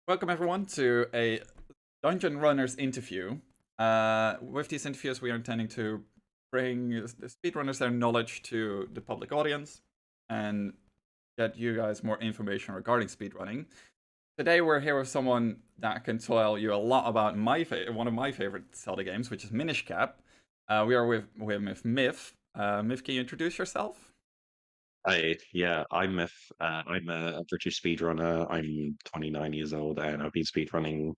Welcome everyone to a Dungeon Runners interview. With these interviews, we are intending to bring the speedrunners their knowledge to the public audience and get you guys more information regarding speedrunning. Today, we're here with someone that can tell you a lot about one of my favorite Zelda games, which is Minish Cap. We are with Myth. Myth, can you introduce yourself? I'm Myth. I'm a British speedrunner. I'm 29 years old and I've been speedrunning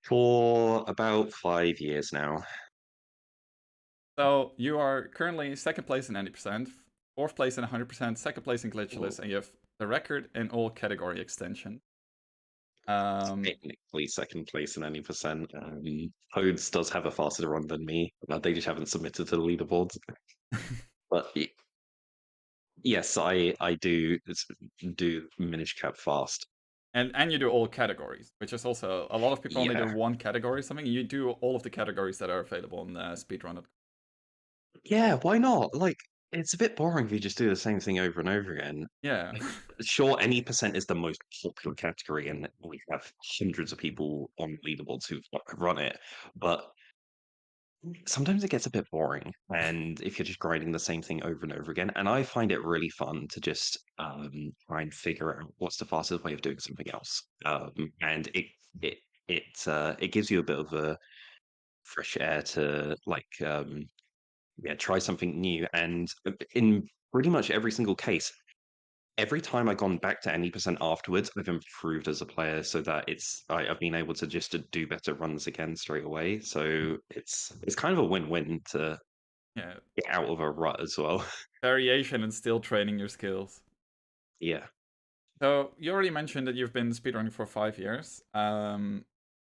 for about 5 years now. So you are currently second place in 90%, fourth place in 100%, second place in Ooh, glitchless, and you have the record in all category extension. Um, Technically second place in any percent. Hodes does have a faster run than me. They just haven't submitted to the leaderboards. But yes, I do Minish Cap fast. and you do all categories, which is also a lot of people only do Yeah. one category or something. You do all of the categories that are available on speedrun. Yeah, why not? Like, it's a bit boring if you just do the same thing over and over again. Yeah, Like, sure, any percent is the most popular category, and we have hundreds of people on leaderboards who run it. But sometimes it gets a bit boring, and if you're just grinding the same thing over and over again, and I find it really fun to just try and figure out what's the fastest way of doing something else. And it it gives you a bit of a fresh air to yeah, try something new. And in pretty much every single case, every time I've gone back to any percent afterwards, I've improved as a player so that I've been able to just to do better runs again straight away. So it's kind of a win-win to yeah. get out of a rut as well. Variation and still training your skills. Yeah. So you already mentioned that you've been speedrunning for 5 years. How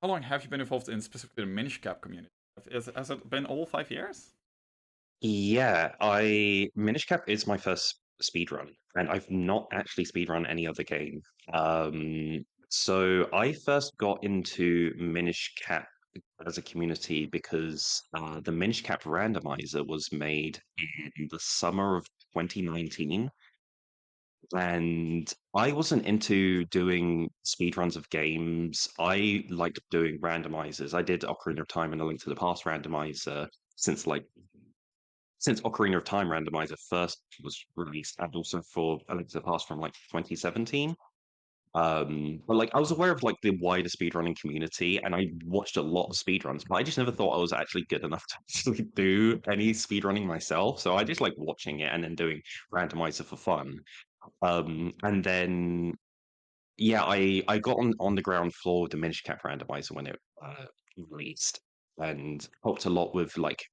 long have you been involved in specifically the Minish Cap community? Has it been all 5 years? Yeah, I Minish Cap is my first speed run, and I've not actually speed run any other game. So I first got into Minish Cap as a community because the Minish Cap randomizer was made in the summer of 2019, and I wasn't into doing speed runs of games. I liked doing randomizers. I did Ocarina of Time and A Link to the Past randomizer since Ocarina of Time randomizer first was released, and also for A Link to the Past from like 2017. But like I was aware of like the wider speedrunning community, and I watched a lot of speedruns, but I just never thought I was actually good enough to actually do any speedrunning myself. So I just like watching it and then doing randomizer for fun. And then yeah, I got on the ground floor with the Minish Cap randomizer when it released, and helped a lot with like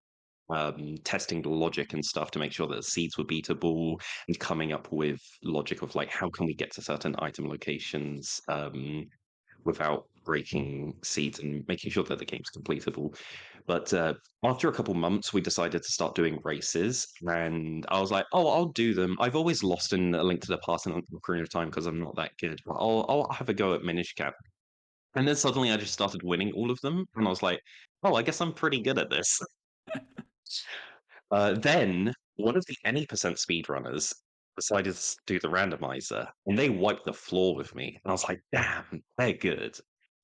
testing the logic and stuff to make sure that the seeds were beatable and coming up with logic of like how can we get to certain item locations without breaking seeds and making sure that the game's completable. But after a couple months, we decided to start doing races, and I was like, "Oh, I'll do them." I've always lost in A Link to the Past and Ocarina of Time because I'm not that good. But I'll have a go at Minish Cap. And then suddenly I just started winning all of them, and I was like, "Oh, I guess I'm pretty good at this." Then one of the any percent speedrunners decided to do the randomizer, and they wiped the floor with me. And I was like, "Damn, they're good.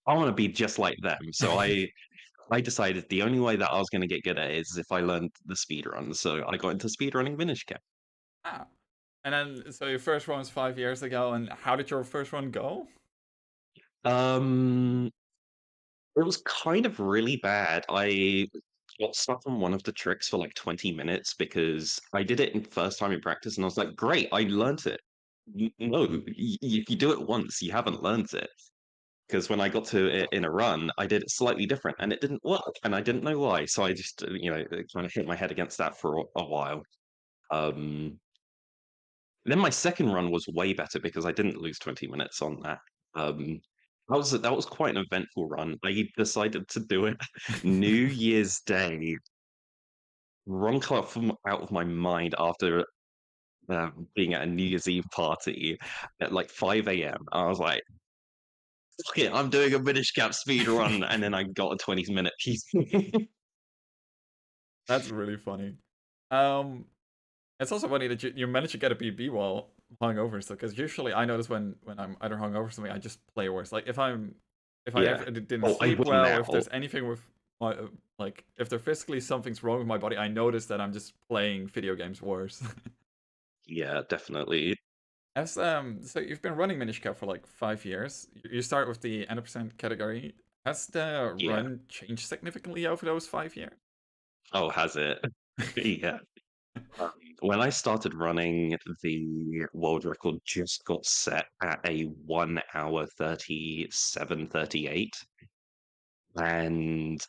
I want to be just like them." So I decided the only way that I was going to get good at it is if I learned the speedrun. So I got into speedrunning Minish Cap. Ah. And then, so your first run was 5 years ago, and how did your first run go? Um, it was kind of really bad. I got stuck on one of the tricks for like 20 minutes because I did it in first time in practice, and I was like, "Great, I learned it." No, if you do it once, you haven't learned it. Because when I got to it in a run, I did it slightly different, and it didn't work, and I didn't know why. So I just, kind of hit my head against that for a while. Um, Then my second run was way better because I didn't lose 20 minutes on that. Um, that was quite an eventful run. I decided to do it New Year's Day, wrong out of my mind after being at a New Year's Eve party at like 5 a.m. I was like, "Fuck it, I'm doing a British Cap speed run," and then I got a 20-minute piece. That's really funny. Um, it's also funny that you managed to get a PB while hungover and stuff. Because usually I notice when I'm either hungover or something, I just play worse. Like if I'm if I Yeah. ever didn't Oh, I sleep will well, now. if there's anything with my like if there physically something's wrong with my body, I notice that I'm just playing video games worse. Yeah, definitely. As so you've been running Minish Cap for like 5 years. You start with the 100% category. Has the Yeah. run changed significantly over those 5 years? Oh, has it? Yeah. Um, when I started running, the world record just got set at a 1 hour 37:38, and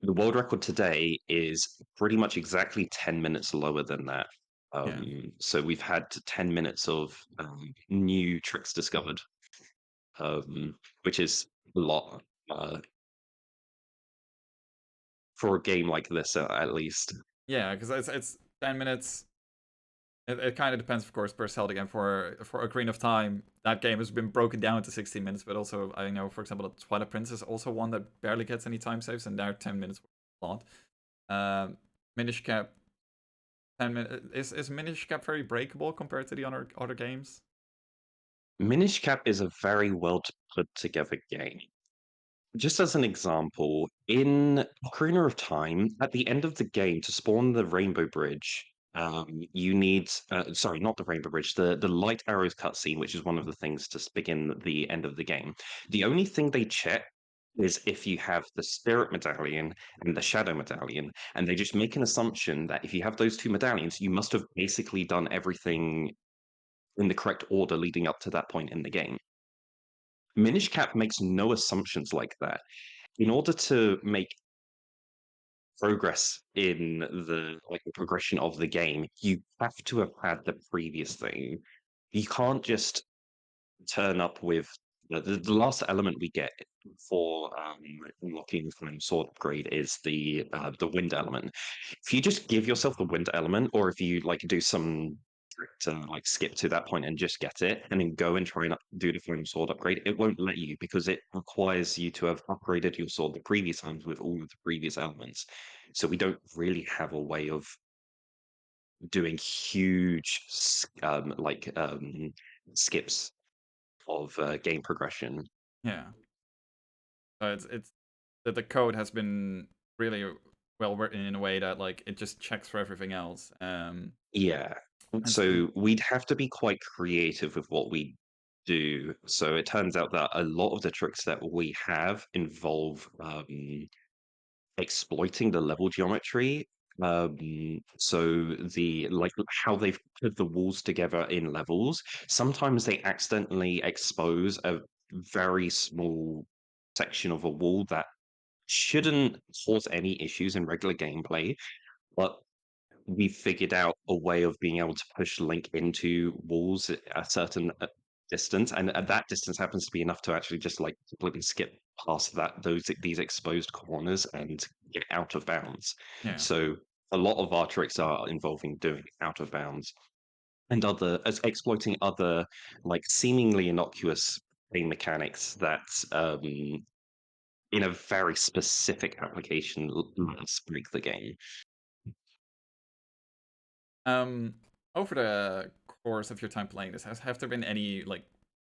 the world record today is pretty much exactly 10 minutes lower than that. Yeah. So we've had 10 minutes of new tricks discovered, which is a lot for a game like this, at least. Yeah, because it's 10 minutes. It kind of depends, of course, per Zelda game. For Ocarina of Time, that game has been broken down to 16 minutes. But also, I know, for example, that Twilight Princess also one that barely gets any time saves, and there 10 minutes a lot. Minish Cap 10 minutes is Minish Cap very breakable compared to the other games? Minish Cap is a very well put together game. Just as an example, in Ocarina of Time, at the end of the game, to spawn the Rainbow Bridge, you need sorry, not the Rainbow Bridge, the Light Arrows cutscene, which is one of the things to begin the end of the game. The only thing they check is if you have the Spirit Medallion and the Shadow Medallion, and they just make an assumption that if you have those two medallions, you must have basically done everything in the correct order leading up to that point in the game. Minish Cap makes no assumptions like that. In order to make progress in the progression of the game, you have to have had the previous thing. You can't just turn up with the last element we get for unlocking Flame Sword upgrade is the wind element. If you just give yourself the wind element, or if you like do some to like skip to that point and just get it, and then go and try and do the Flame Sword upgrade, it won't let you because it requires you to have upgraded your sword the previous times with all of the previous elements. So we don't really have a way of doing huge skips of game progression. Yeah. So it's that the code has been really well written in a way that like it just checks for everything else. Yeah. And so, So we'd have to be quite creative with what we do. So it turns out that a lot of the tricks that we have involve exploiting the level geometry. So the like how they've put the walls together in levels. Sometimes they accidentally expose a very small section of a wall that shouldn't cause any issues in regular gameplay, but we figured out a way of being able to push Link into walls at a certain distance, and at that distance happens to be enough to actually just like completely skip past these exposed corners and get out of bounds. yeah. So a lot of our tricks are involving doing out of bounds and other as exploiting other like seemingly innocuous game mechanics that in a very specific application let us break the game. Um, over the course of your time playing this, have there been any like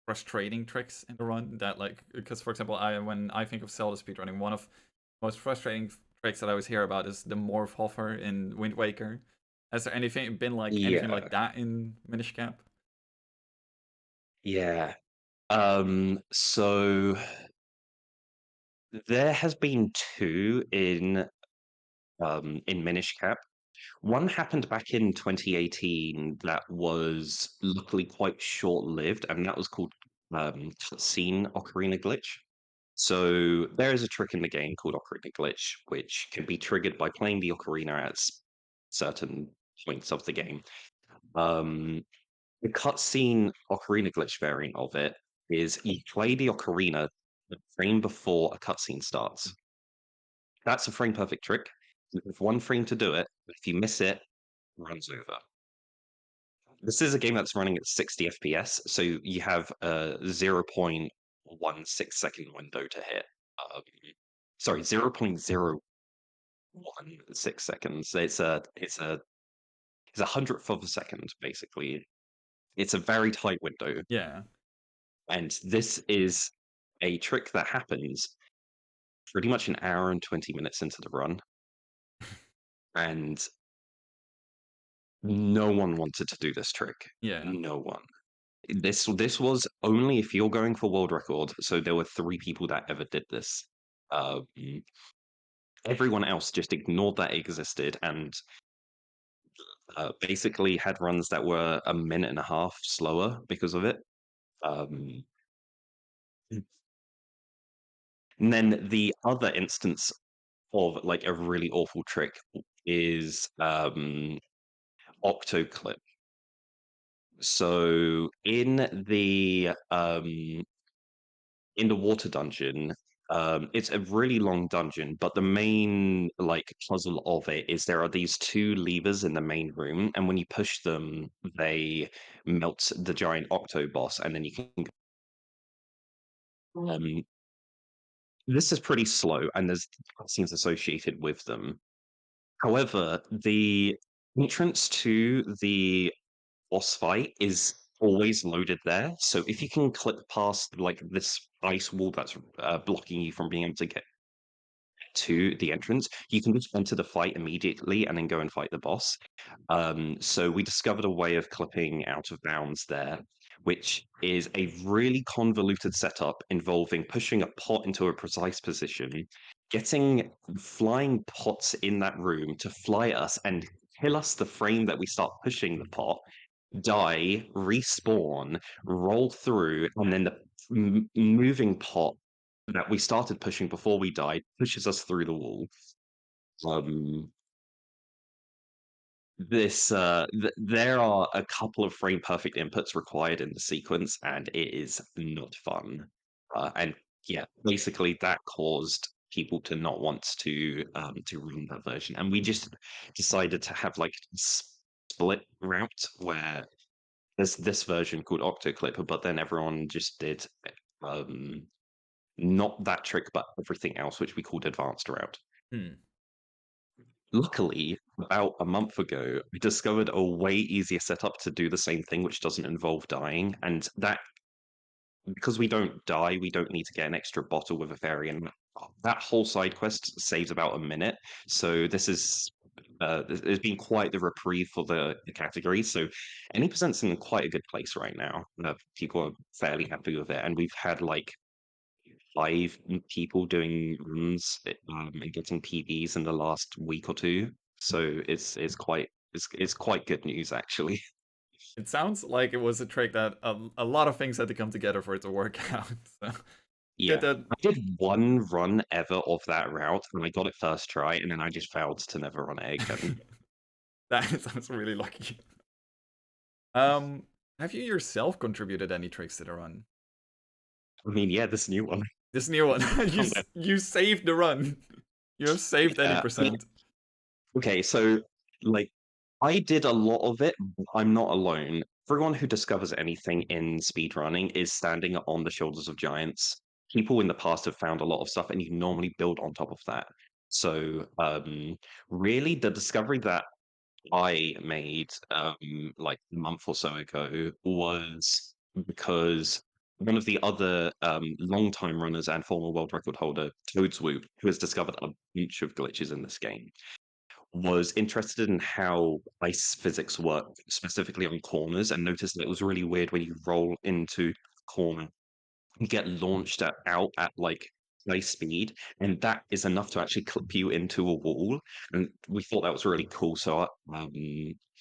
frustrating tricks in the run that like because for example, I when I think of Zelda speedrunning, one of the most frustrating tricks that I always hear about is the morph hover in Wind Waker. Has there anything been like anything Yeah, like that in Minish Cap? yeah. So there has been two in Minish Cap. One happened back in 2018 that was luckily quite short-lived, and that was called Cutscene Ocarina Glitch. So there is a trick in the game called Ocarina Glitch, which can be triggered by playing the ocarina at certain points of the game. Um, the cutscene Ocarina Glitch variant of it is you play the ocarina the frame before a cutscene starts. That's a frame perfect trick. You have one frame to do it. If you miss it, it runs over. This is a game that's running at 60 FPS, so you have a 0.16 second window to hit. Um, sorry, 0.016 seconds. It's a hundredth of a second, basically. It's a very tight window, Yeah. and this is a trick that happens pretty much an hour and 20 minutes into the run, and no one wanted to do this trick. Yeah. No one. This was only if you're going for world record. So there were 3 people that ever did this. Um, Everyone else just ignored that it existed and basically had runs that were a minute and a half slower because of it. Um, and then the other instance of like a really awful trick is Octoclip. So in the water dungeon, it's a really long dungeon, but the main like puzzle of it is there are these 2 levers in the main room, and when you push them, they melt the giant octo boss, and then you can. Um, this is pretty slow, and there's cutscenes associated with them. However, the entrance to the boss fight is always loaded there. So if you can click past like this ice wall that's blocking you from being able to get to the entrance, you can just enter the fight immediately and then go and fight the boss. So we discovered a way of clipping out of bounds there, which is a really convoluted setup involving pushing a pot into a precise position, getting flying pots in that room to fly us and kill us the frame that we start pushing the pot, die, respawn, roll through, and then the moving pot that we started pushing before we died pushes us through the wall. Um, there are a couple of frame perfect inputs required in the sequence, and it is not fun. And yeah, basically that caused people to not want to run that version, and we just decided to have like split route where there's this version called Octoclip, but then everyone just did um not that trick, but everything else, which we called advanced route. Hmm. Luckily, about a month ago, we discovered a way easier setup to do the same thing, which doesn't involve dying. And that, because we don't die, we don't need to get an extra bottle with a fairy. And that whole side quest saves about a minute. So there's been quite the reprieve for the category. So any percent's in quite a good place right now. People are fairly happy with it. And we've had like 5 people doing runs and getting PBs in the last week or 2. So it's quite good news actually. It sounds like it was a trick that a lot of things had to come together for it to work out. So good Yeah. that I did one run ever of that route and I got it first try and then I just vowed to never run it again. that sounds really lucky. Um, have you yourself contributed any tricks to the run? I mean, yeah, this new one. This new one, I'm gonna- you saved the run. You have saved any Yeah. percent. Okay, so like I did a lot of it, but I'm not alone. Everyone who discovers anything in speedrunning is standing on the shoulders of giants. People in the past have found a lot of stuff, and you normally build on top of that. So, really, the discovery that I made like a month or so ago was because one of the other long-time runners and former world record holder, Toadswoop, who has discovered a bunch of glitches in this game, was interested in how ice physics work, specifically on corners, and noticed that it was really weird when you roll into a corner, you get launched out at like high speed, and that is enough to actually clip you into a wall. And we thought that was really cool. So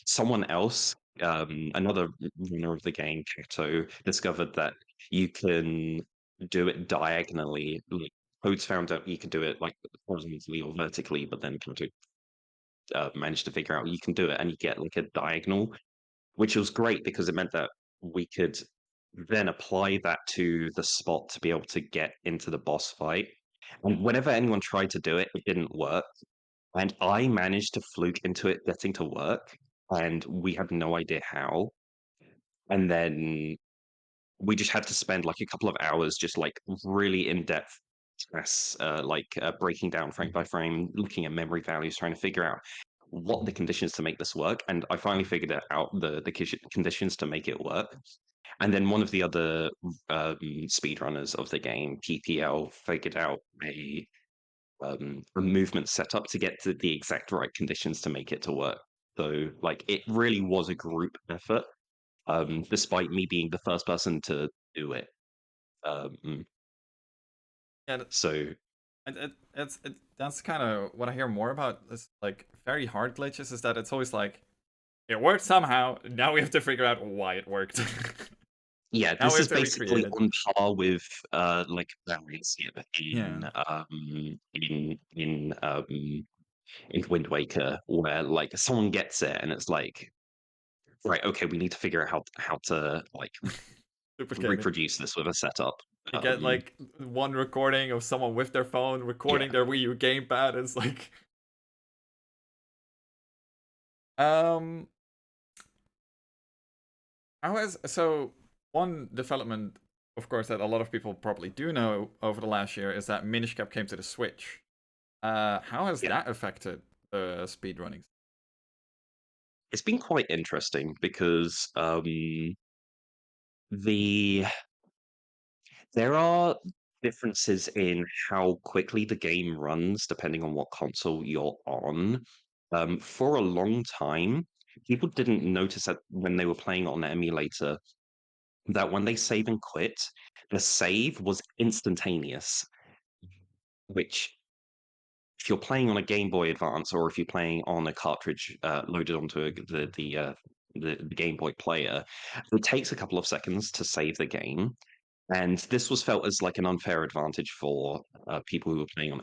someone else, another runner of the game, Kato, discovered that you can do it diagonally. Like, Codes found out you can do it like horizontally or vertically, but then Kato managed to figure out you can do it and you get like a diagonal, which was great because it meant that we could then apply that to the spot to be able to get into the boss fight. And whenever anyone tried to do it, it didn't work. And I managed to fluke into it getting to work, and we had no idea how. And then we just had to spend like a couple of hours just like really in depth tests, breaking down frame by frame, looking at memory values, trying to figure out what the conditions to make this work. And I finally figured out the conditions to make it work. And then one of the other speedrunners of the game, PPL, figured out a movement setup to get to the exact right conditions to make it to work. So like it really was a group effort, despite me being the first person to do it. Um, Yeah, so that's kind of what I hear more about this like very hard glitches is that it's always like it worked somehow. Now we have to figure out why it worked. yeah, Now this we have is to recreate basically it. on par with like variance Yeah. in Wind Waker, where like someone gets it and it's like, right, okay, we need to figure out how to like Duplicated. reproduce this with a setup. You get like one recording of someone with their phone Yeah, recording their Wii U gamepad. It's like, um, how has so one development, of course, that a lot of people probably do know over the last year is that Minish Cap came to the Switch. How has yeah. that affected speedrunning? It's been quite interesting because the there are differences in how quickly the game runs depending on what console you're on. For a long time, people didn't notice that when they were playing on the emulator that when they save and quit, the save was instantaneous, which if you're playing on a Game Boy Advance or if you're playing on a cartridge loaded onto the Game Boy player, it takes a couple of seconds to save the game. And this was felt as like an unfair advantage for people who were playing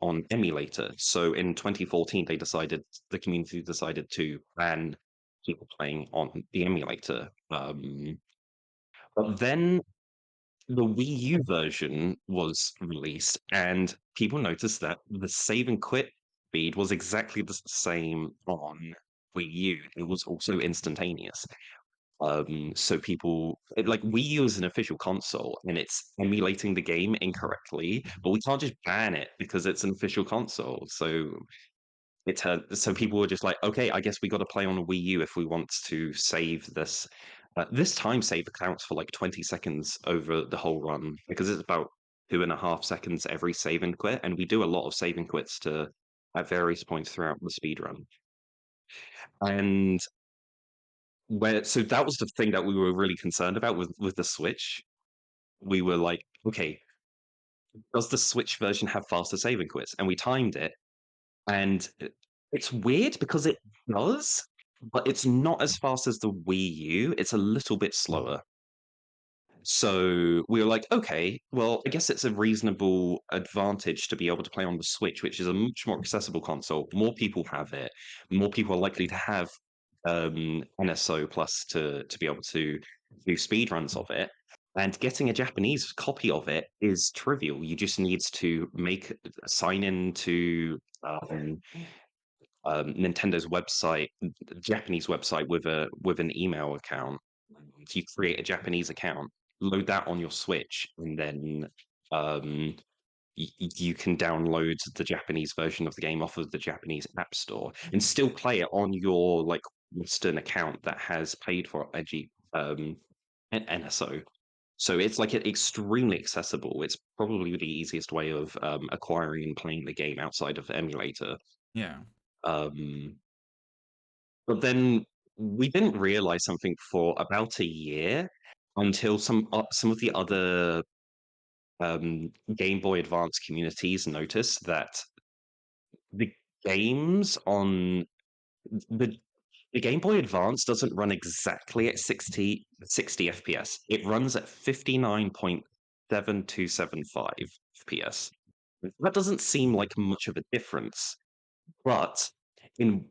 on emulator. So in 2014, the community decided to ban people playing on the emulator. But then the Wii U version was released, and people noticed that the save and quit speed was exactly the same on Wii U. It was also instantaneous. So like Wii U is an official console and it's emulating the game incorrectly, but we can't just ban it because it's an official console. So people were just like, okay, I guess we got to play on a Wii U if we want to save this. This time save accounts for like 20 seconds over the whole run because it's about 2.5 seconds every save and quit, and we do a lot of save and quits to at various points throughout the speed run. And so that was the thing that we were really concerned about with the Switch. We were like, okay, does the Switch version have faster save and quits? And we timed it, and it's weird because it does, but it's not as fast as the Wii U. It's a little bit slower. So we were like, okay, well, I guess it's a reasonable advantage to be able to play on the Switch, which is a much more accessible console. More people have it. More people are likely to have NSO Plus to be able to do speedruns of it. And getting a Japanese copy of it is trivial. You just need to sign in to Nintendo's website, the Japanese website with an email account. If you create a Japanese account, load that on your Switch, and then um, you can download the Japanese version of the game off of the Japanese App Store and still play it on your like Western account that has paid for an NSO. So it's like extremely accessible. It's probably the easiest way of acquiring and playing the game outside of the emulator. Yeah. Um, but then we didn't realize something for about a year until some of the other Game Boy Advance communities noticed that the games on the the Game Boy Advance doesn't run exactly at 60 FPS. It runs at 59.7275 FPS. That doesn't seem like much of a difference, but in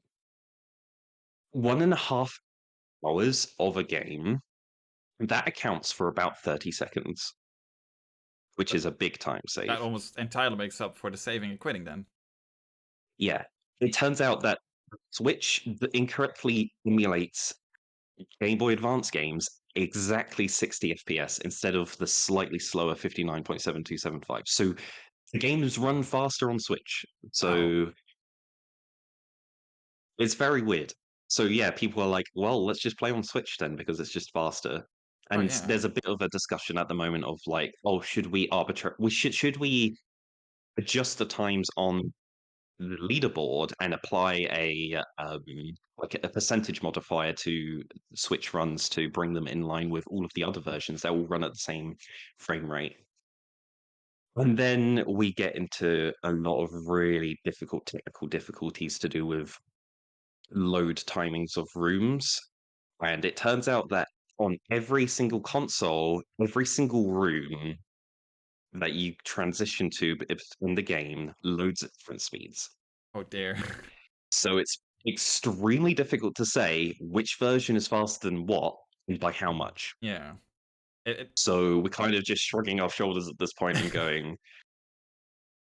1.5 hours of a game, that accounts for about 30 seconds, which But is a big time that save. almost entirely makes up for the saving and quitting then. Yeah. It turns out that Switch incorrectly emulates Game Boy Advance games exactly 60 FPS instead of the slightly slower 59.7275. So the games run faster on Switch. Oh. So it's very weird. So yeah, people are like, well, let's just play on Switch then because it's just faster. Oh And yeah. there's a bit of a discussion at the moment of like, oh, should we adjust the times on the leaderboard and apply like a percentage modifier to Switch runs to bring them in line with all of the other versions that all run at the same frame rate. And then we get into a lot of really difficult technical difficulties to do with load timings of rooms. And it turns out that on every single console, every single room that you transition to in the game loads at different speeds. Oh dear. So it's extremely difficult to say which version is faster than what and by how much. Yeah. It So we're kind of just shrugging our shoulders at this point and going,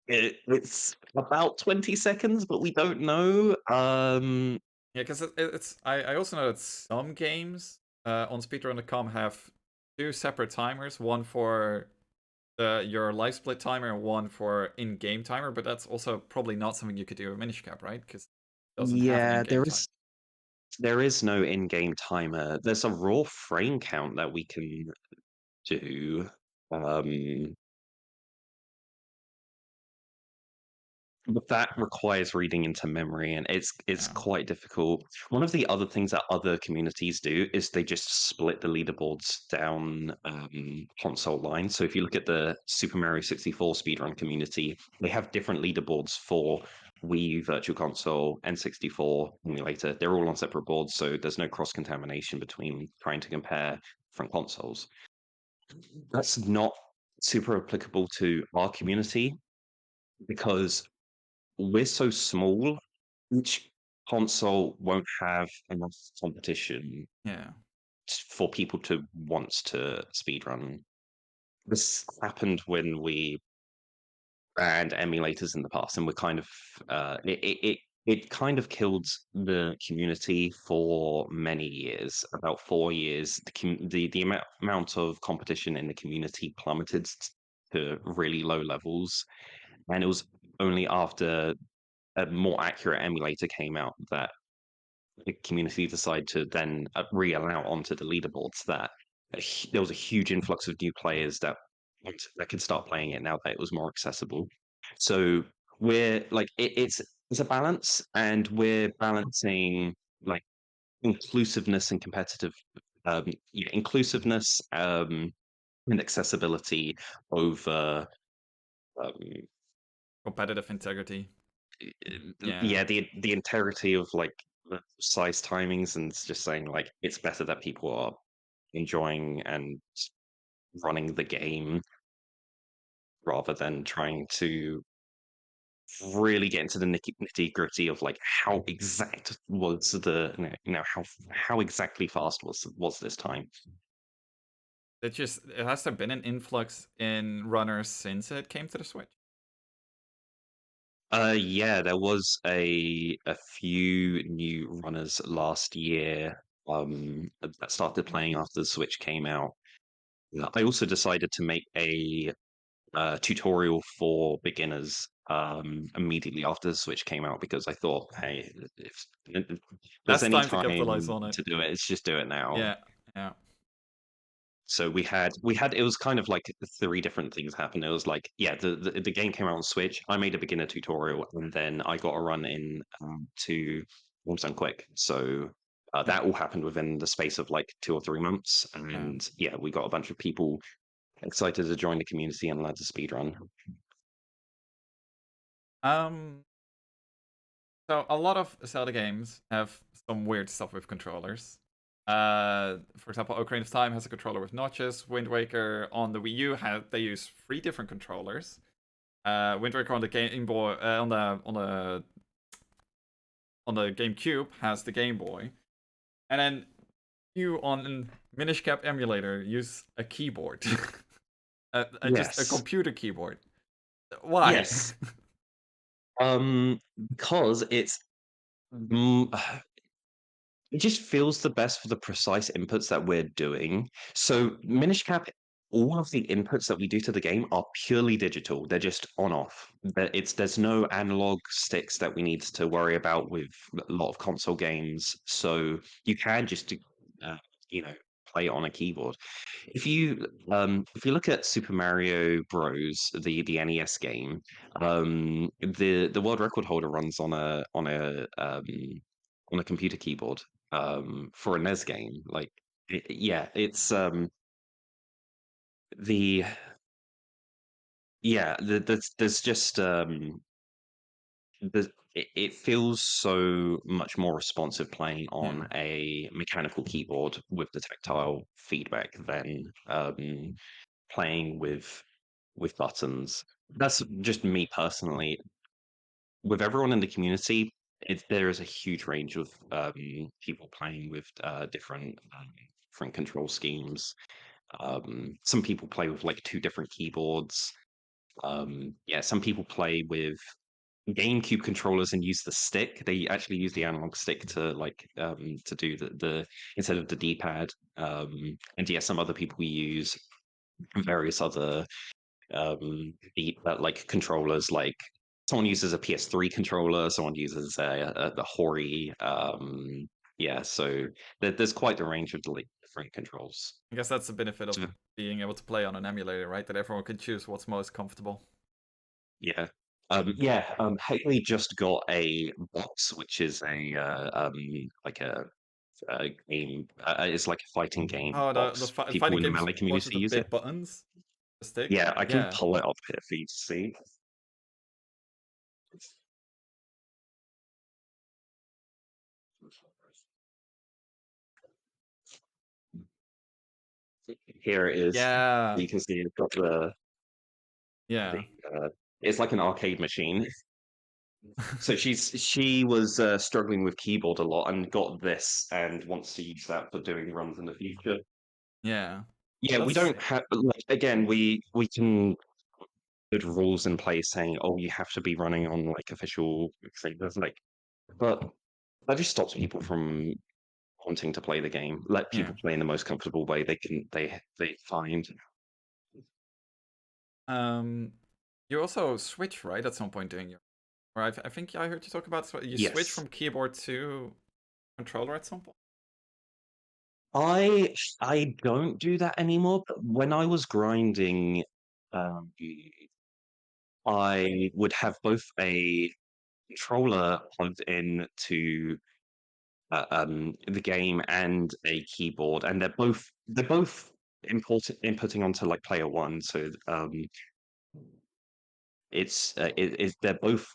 it's about 20 seconds, but we don't know. Yeah, because it's I also know that some games on speedrun.com have two separate timers, one for your life split timer and one for in-game timer, but that's also probably not something you could do with Minish Cap, right? Because it doesn't have an Yeah, in-game time. there is no in-game timer. There's a raw frame count that we can do. Um, But that requires reading into memory, and it's Yeah. quite difficult. One of the other things that other communities do is they just split the leaderboards down console lines. So if you look at the Super Mario 64 speedrun community, they have different leaderboards for Wii, Virtual Console, N64 emulator. They're all on separate boards, so there's no cross contamination between trying to compare different consoles. That's not super applicable to our community because we're so small, each console won't have enough competition Yeah. for people to want to speedrun. This happened when we banned emulators in the past, and we're kind of it kind of killed the community for many years. About 4 years, the amount of competition in the community plummeted to really low levels, and it was only after a more accurate emulator came out that the community decided to then re-allow onto the leaderboards that there was a huge influx of new players that could start playing it now that it was more accessible. So we're like it's a balance, and we're balancing like inclusiveness and competitive inclusiveness and accessibility over um, Competitive integrity. Yeah. yeah, the integrity of like the size timings and just saying like it's better that people are enjoying and running the game rather than trying to really get into the nitty gritty of like how exact was the how exactly fast was this time. It has there been an influx in runners since it came to the Switch? Yeah, there was a few new runners last year that started playing after the Switch came out. Yeah, I also decided to make a tutorial for beginners immediately after the Switch came out because I thought, hey, if there's Best any time to capitalize time on it. to do it, let's just do it now. Yeah. Yeah. So we had it was kind of like three different things happened. It was like, yeah, the game came out on Switch. I made a beginner tutorial, and then I got a run in to Warm Quick. So Yeah. that all happened within the space of like 2 or 3 months, Yeah. and yeah, we got a bunch of people excited to join the community and learn to speedrun. Um So a lot of Zelda games have some weird stuff with controllers. For example, Ocarina of Time has a controller with notches. Wind Waker on the Wii U they use 3 different controllers. Wind Waker on the Game Boy on the GameCube has the Game Boy, and then you on Minish Cap emulator use a keyboard, just a Yes, computer keyboard. Why? yes. Because mm, it just feels the best for the precise inputs that we're doing. So Minish Cap, all of the inputs that we do to the game are purely digital. They're just on off. There's no analog sticks that we need to worry about with a lot of console games. So you can just uh, you know play on a keyboard. If you look at Super Mario Bros, the NES game, the world record holder runs on a computer keyboard for a NES game. Like, yeah, it's the yeah, there's just it feels so much more responsive playing on Yeah. a mechanical keyboard with the tactile feedback than playing with buttons. That's just me personally. With everyone in the community, there is a huge range of people playing with different control schemes. Some people play with like two different keyboards. Yeah, some people play with GameCube controllers and use the stick. They actually use the analog stick to do the instead of the D-pad. And yeah, some other people use various other like controllers. Like someone uses a PS3 controller, someone uses the Hori. Yeah, so there's quite a range of like different controls. I guess that's the benefit of So, being able to play on an emulator, right? That everyone can choose what's most comfortable. yeah. Haley just got a box, which is a like a game. It's like a fighting game Oh, the box. People fighting in the games melee box community with the use it. big buttons, the stick. Yeah, I can Yeah, pull it up here for you to see. Here it is. yeah, You can see it's got the yeah, it's like an arcade machine. So she was struggling with keyboard a lot and got this and wants to use that for doing runs in the future. yeah. Yeah, we That's don't have like again we can put rules in place saying, oh, you have to be running on like official things like, but that just stops people from wanting to play the game. Let yeah. people play in the most comfortable way they find. Um, you also switch, right, at some point during your. Or I think I heard you talk about you switch Yes. from keyboard to controller at some point. I I don't do that anymore, but when I was grinding, um, I would have both a controller plugged in to the game and a keyboard, and they're both important inputting onto like player one. So they're both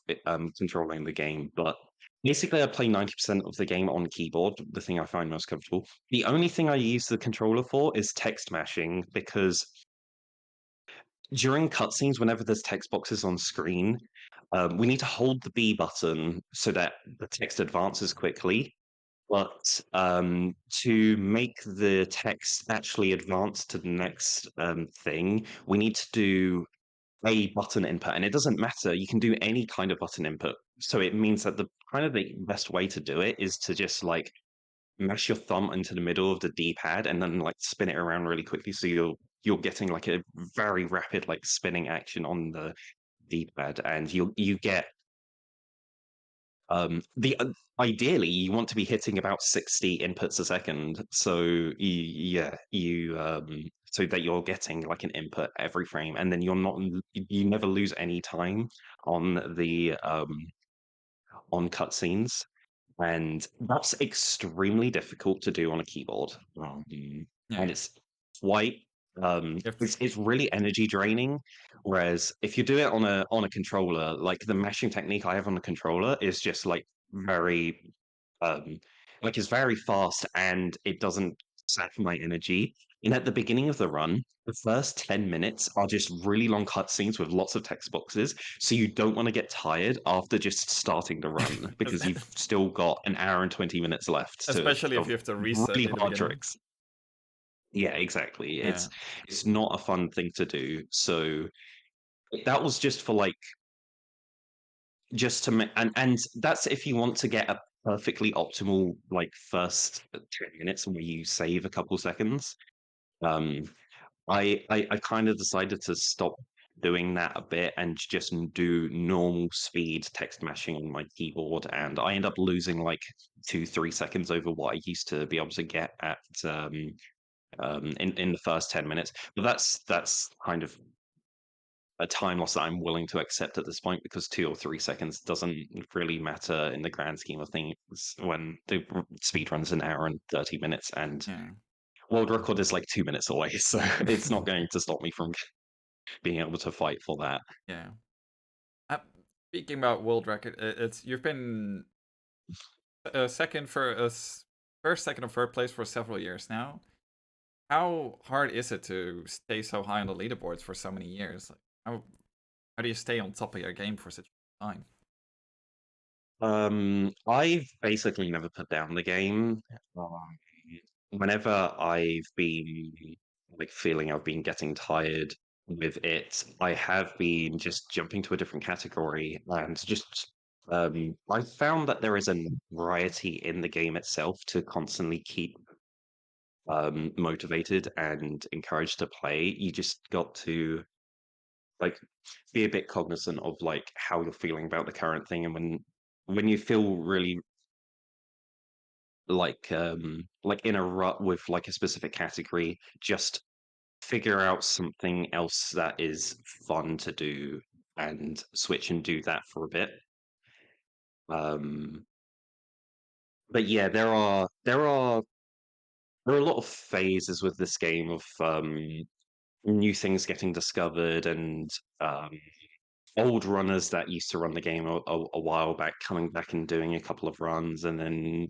controlling the game, but basically I play 90% of the game on keyboard, the thing I find most comfortable. The only thing I use the controller for is text mashing because during cutscenes, whenever there's text boxes on screen, we need to hold the B button so that the text advances quickly. But to make the text actually advance to the next thing, we need to do a button input, and it doesn't matter. You can do any kind of button input. So it means that the best way to do it is to just like mash your thumb into the middle of the D-pad and then like spin it around really quickly. So you're getting like a very rapid like spinning action on the D-pad, and you get the ideally you want to be hitting about 60 inputs a second. So yeah, so that you're getting like an input every frame, and then you never lose any time on the on cutscenes, and that's extremely difficult to do on a keyboard. And Yeah, it's quite you have to, it's really energy draining. Whereas if you do it on a controller, like the mashing technique I have on the controller is just like very um like it's very fast and it doesn't sap my energy. And at the beginning of the run, the first 10 minutes are just really long cutscenes with lots of text boxes. So you don't want to get tired after just starting the run because you've still got an hour and 20 minutes left especially if of you have to reset really in the hard beginning. tricks. Yeah, exactly. Yeah, It's not a fun thing to do. So that was just for like just to make and that's if you want to get a perfectly optimal like first 10 minutes where you save a couple seconds. Um I kind of decided to stop doing that a bit and just do normal speed text mashing on my keyboard, and I end up losing like 2 3 seconds over what I used to be able to get in the first 10 minutes. But that's kind of a time loss that I'm willing to accept at this point because 2 or 3 seconds doesn't really matter in the grand scheme of things when the speed run's an hour and 30 minutes and Yeah, world record is like 2 minutes away, so it's not going to stop me from being able to fight for that. yeah. Uh, Speaking about world record, it's you've been second for us, first, second, or third place for several years now. How hard is it to stay so high on the leaderboards for so many years? Like, how do you stay on top of your game for such a long time? I've basically never put down the game. Whenever I've been like feeling I've been getting tired with it, I have been just jumping to a different category and just I found that there is a variety in the game itself to constantly keep motivated and encouraged to play. You just got to like be a bit cognizant of like how you're feeling about the current thing and when you feel really like in a rut with like a specific category, just figure out something else that is fun to do and switch and do that for a bit. Um, but yeah, there are a lot of phases with this game of new things getting discovered and um, old runners that used to run the game a while back coming back and doing a couple of runs and then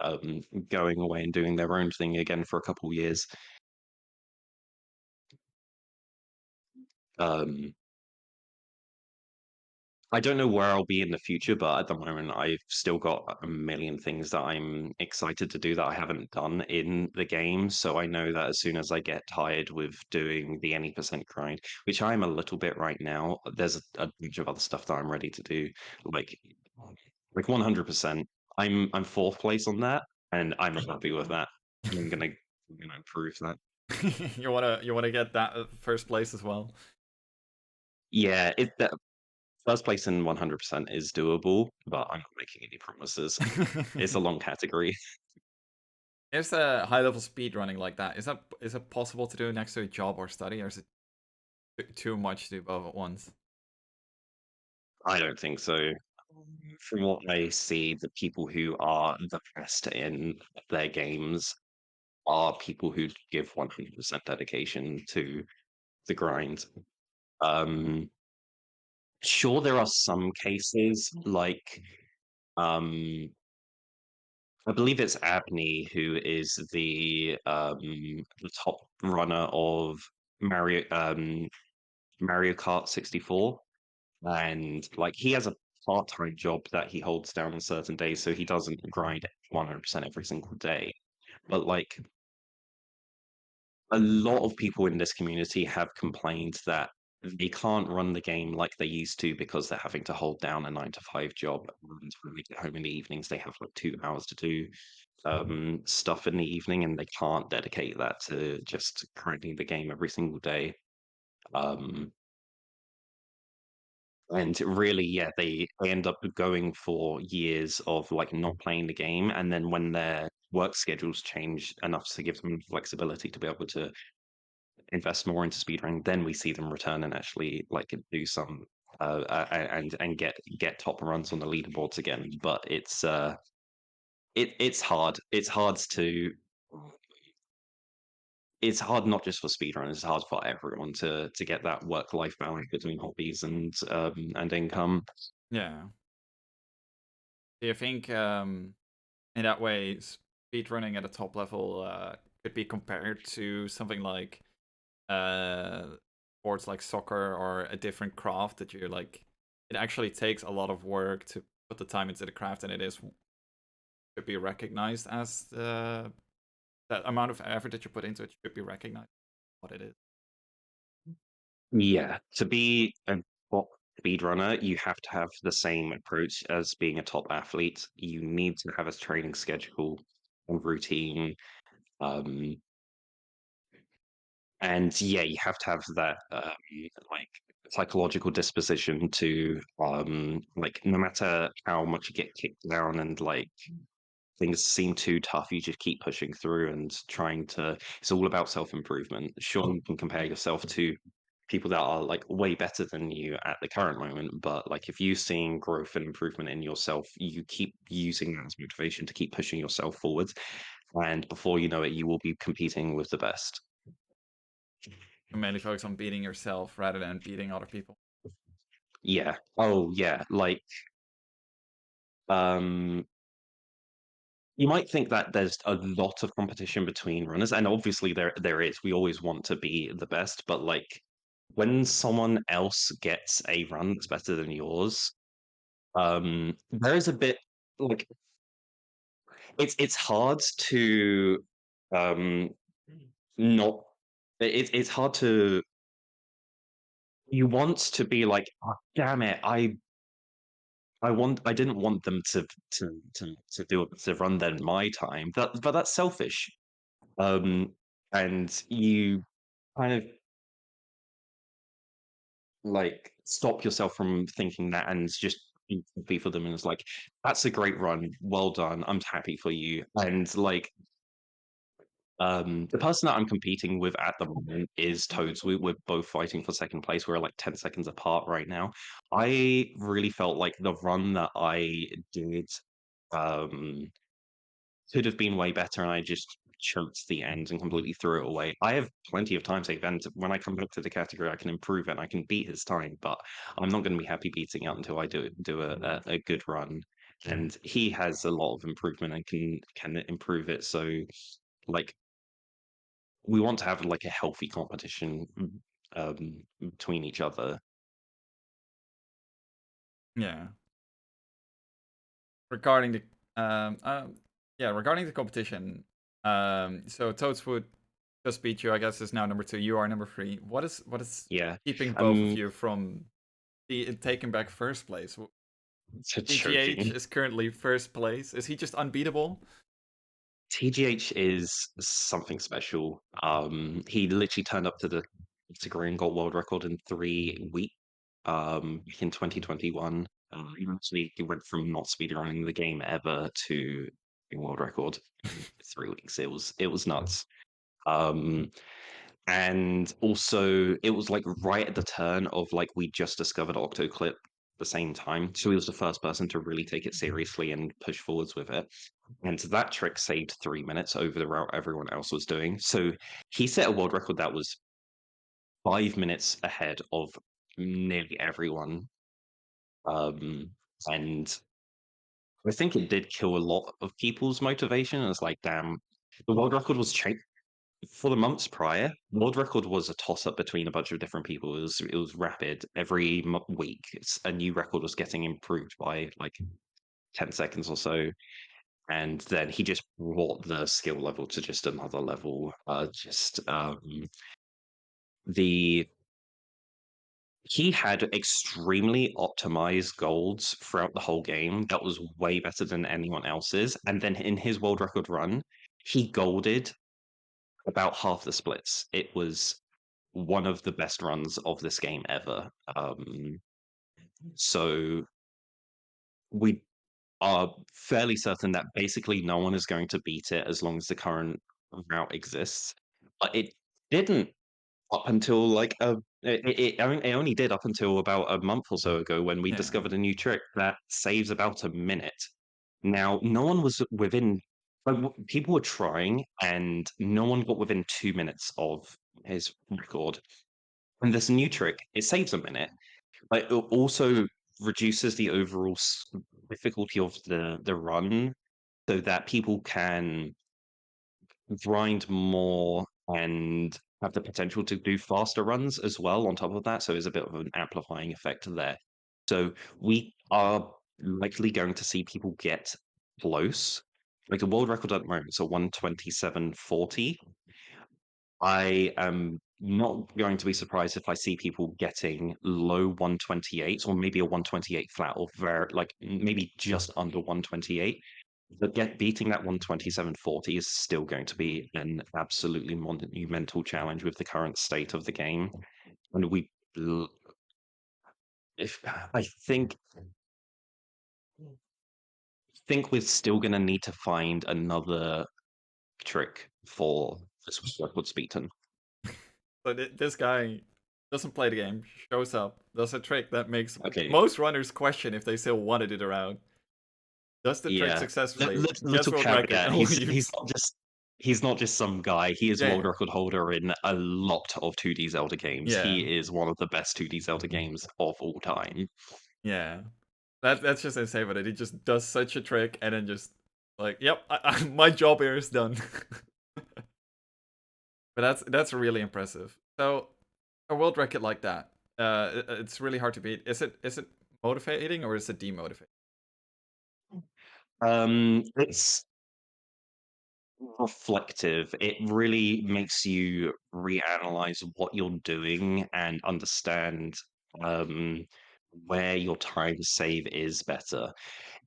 um, going away and doing their own thing again for a couple of years. Um, I don't know where I'll be in the future, but at the moment, I've still got a million things that I'm excited to do that I haven't done in the game. So I know that as soon as I get tired with doing the any percent grind, which I'm a little bit right now, there's a bunch of other stuff that I'm ready to do, like like 100%. I'm fourth place on that, and I'm happy with that. I'm gonna improve that. You wanna get that first place as well. Yeah, that first place in 100% is doable, but I'm not making any promises. It's a long category. Is a high level speed running like that? Is it possible to do next to a job or study, or is it too much to do both at once? I don't think so. From what I see, the people who are the best in their games are people who give 100% dedication to the grind. Um, sure, there are some cases like um, I believe it's Abney who is the top runner of Mario Kart 64, and like he has a part-time job that he holds down on certain days, so he doesn't grind 100% every single day. But like a lot of people in this community have complained that they can't run the game like they used to because they're having to hold down a 9 to 5 job. And when they get home in the evenings, they have like 2 hours to do stuff in the evening, and they can't dedicate that to just grinding the game every single day. Um, and really, yeah, they end up going for years of like not playing the game, and then when their work schedules change enough to give them flexibility to be able to invest more into speedrunning, then we see them return and actually like do some and get top runs on the leaderboards again. But it's hard. It's hard not just for speedrunners, it's hard for everyone to get that work-life balance between hobbies and income. Yeah. Do you think in that way speedrunning at a top level could be compared to something like uh sports like soccer or a different craft that you're like it actually takes a lot of work to put the time into the craft and it is should be recognized as that amount of effort that you put into it should be recognized what it is. Yeah, to be a top speedrunner, you have to have the same approach as being a top athlete. You need to have a training schedule and routine. Um, and yeah, you have to have that like psychological disposition to like no matter how much you get kicked down and like things seem too tough, you just keep pushing through and trying to. It's all about self-improvement. Sure, you can compare yourself to people that are like way better than you at the current moment, but like if you're seeing growth and improvement in yourself, you keep using that as motivation to keep pushing yourself forwards. And before you know it, you will be competing with the best. You mainly focus on beating yourself rather than beating other people. Yeah. Oh, yeah. Like, um, you might think that there's a lot of competition between runners, and obviously there is. We always want to be the best, but like when someone else gets a run that's better than yours, there is a bit like it's hard to um not it's hard to you want to be like, oh, damn it, I didn't want them to run then my time. But that's selfish. Um, and you kind of like stop yourself from thinking that and just be for them. And it's like, that's a great run. Well done. I'm happy for you. And like, the person that I'm competing with at the moment is Toads. We're both fighting for second place. We're like 10 seconds apart right now. I really felt like the run that I did um could have been way better, and I just chunked the end and completely threw it away. I have plenty of time saved, and when I come back to the category, I can improve it and I can beat his time, but I'm not going to be happy beating out until I do a good run. And he has a lot of improvement and can improve it. So, like, we want to have like a healthy competition between each other. Yeah. Regarding the yeah, regarding the competition, so Toads would just beat you. I guess is now number 2. You are number 3. What is Yeah, keeping both of um, you from taking back first place? so TGH joking. is currently first place. Is he just unbeatable? TGH is something special. He literally turned up to the category and got world record in 3 weeks. Back in 2021. He went from not speedrunning the game ever to world record in 3 weeks. It was nuts. Um, and also it was like right at the turn of like we just discovered OctoClip at the same time. So he was the first person to really take it seriously and push forwards with it. And that trick saved 3 minutes over the route everyone else was doing. So he set a world record that was 5 minutes ahead of nearly everyone. Um, and I think it did kill a lot of people's motivation. It's like, damn, the world record was changed for the months prior. World record was a toss up between a bunch of different people. It was rapid. Every week, a new record was getting improved by like 10 seconds or so. And then he just brought the skill level to just another level. Just the He had extremely optimized golds throughout the whole game. That was way better than anyone else's. And then in his world record run, he golded about half the splits. It was one of the best runs of this game ever. So we are fairly certain that basically no one is going to beat it as long as the current route exists. But it didn't up until like it only did up until about a month or so ago when we Yeah. discovered a new trick that saves about a minute. Now, no one was within. Like, people were trying, and no one got within 2 minutes of his record. And this new trick, it saves a minute, but it also reduces the overall difficulty of the run so that people can grind more and have the potential to do faster runs as well on top of that. So there's a bit of an amplifying effect there. So we are likely going to see people get close. Like the world record at the moment is a 127.40. I am not going to be surprised if I see people getting low 128 or maybe a 128 flat or very like maybe just under 128. But beating that 127.40 is still going to be an absolutely monumental challenge with the current state of the game. And if I think think we're still gonna need to find another trick for this record Speedon. So this guy doesn't play the game, shows up, does a trick that makes Okay, most runners question if they still wanted it around. Does the trick yeah. successfully, gets Little world record, caveat, and leaves. he's not just some guy. He is Yeah, world yeah, record holder in a lot of 2D Zelda games. yeah, He is one of the best 2D Zelda games of all time. yeah. That's just insane. But it. He just does such a trick, and then just like, yep, my job here is done. But that's really impressive. So a world record like that, it's really hard to beat. Is it motivating or is it demotivating? It's reflective. It really makes you reanalyze what you're doing and understand um, where your time save is better.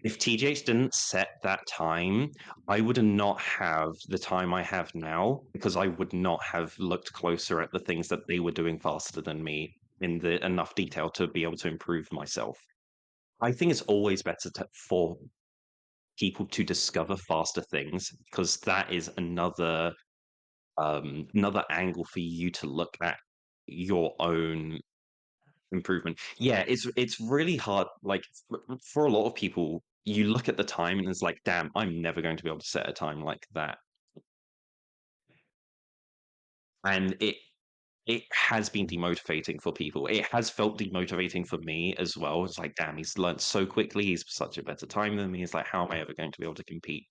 If TJH didn't set that time, I would not have the time I have now because I would not have looked closer at the things that they were doing faster than me in the enough detail to be able to improve myself. I think it's always better for people to discover faster things because that is another angle for you to look at your own improvement. Yeah, it's really hard. Like for a lot of people, you look at the time and it's like, damn, I'm never going to be able to set a time like that. And it has been demotivating for people. It has felt demotivating for me as well. It's like, damn, he's learned so quickly. He's such a better time than me. It's like, how am I ever going to be able to compete?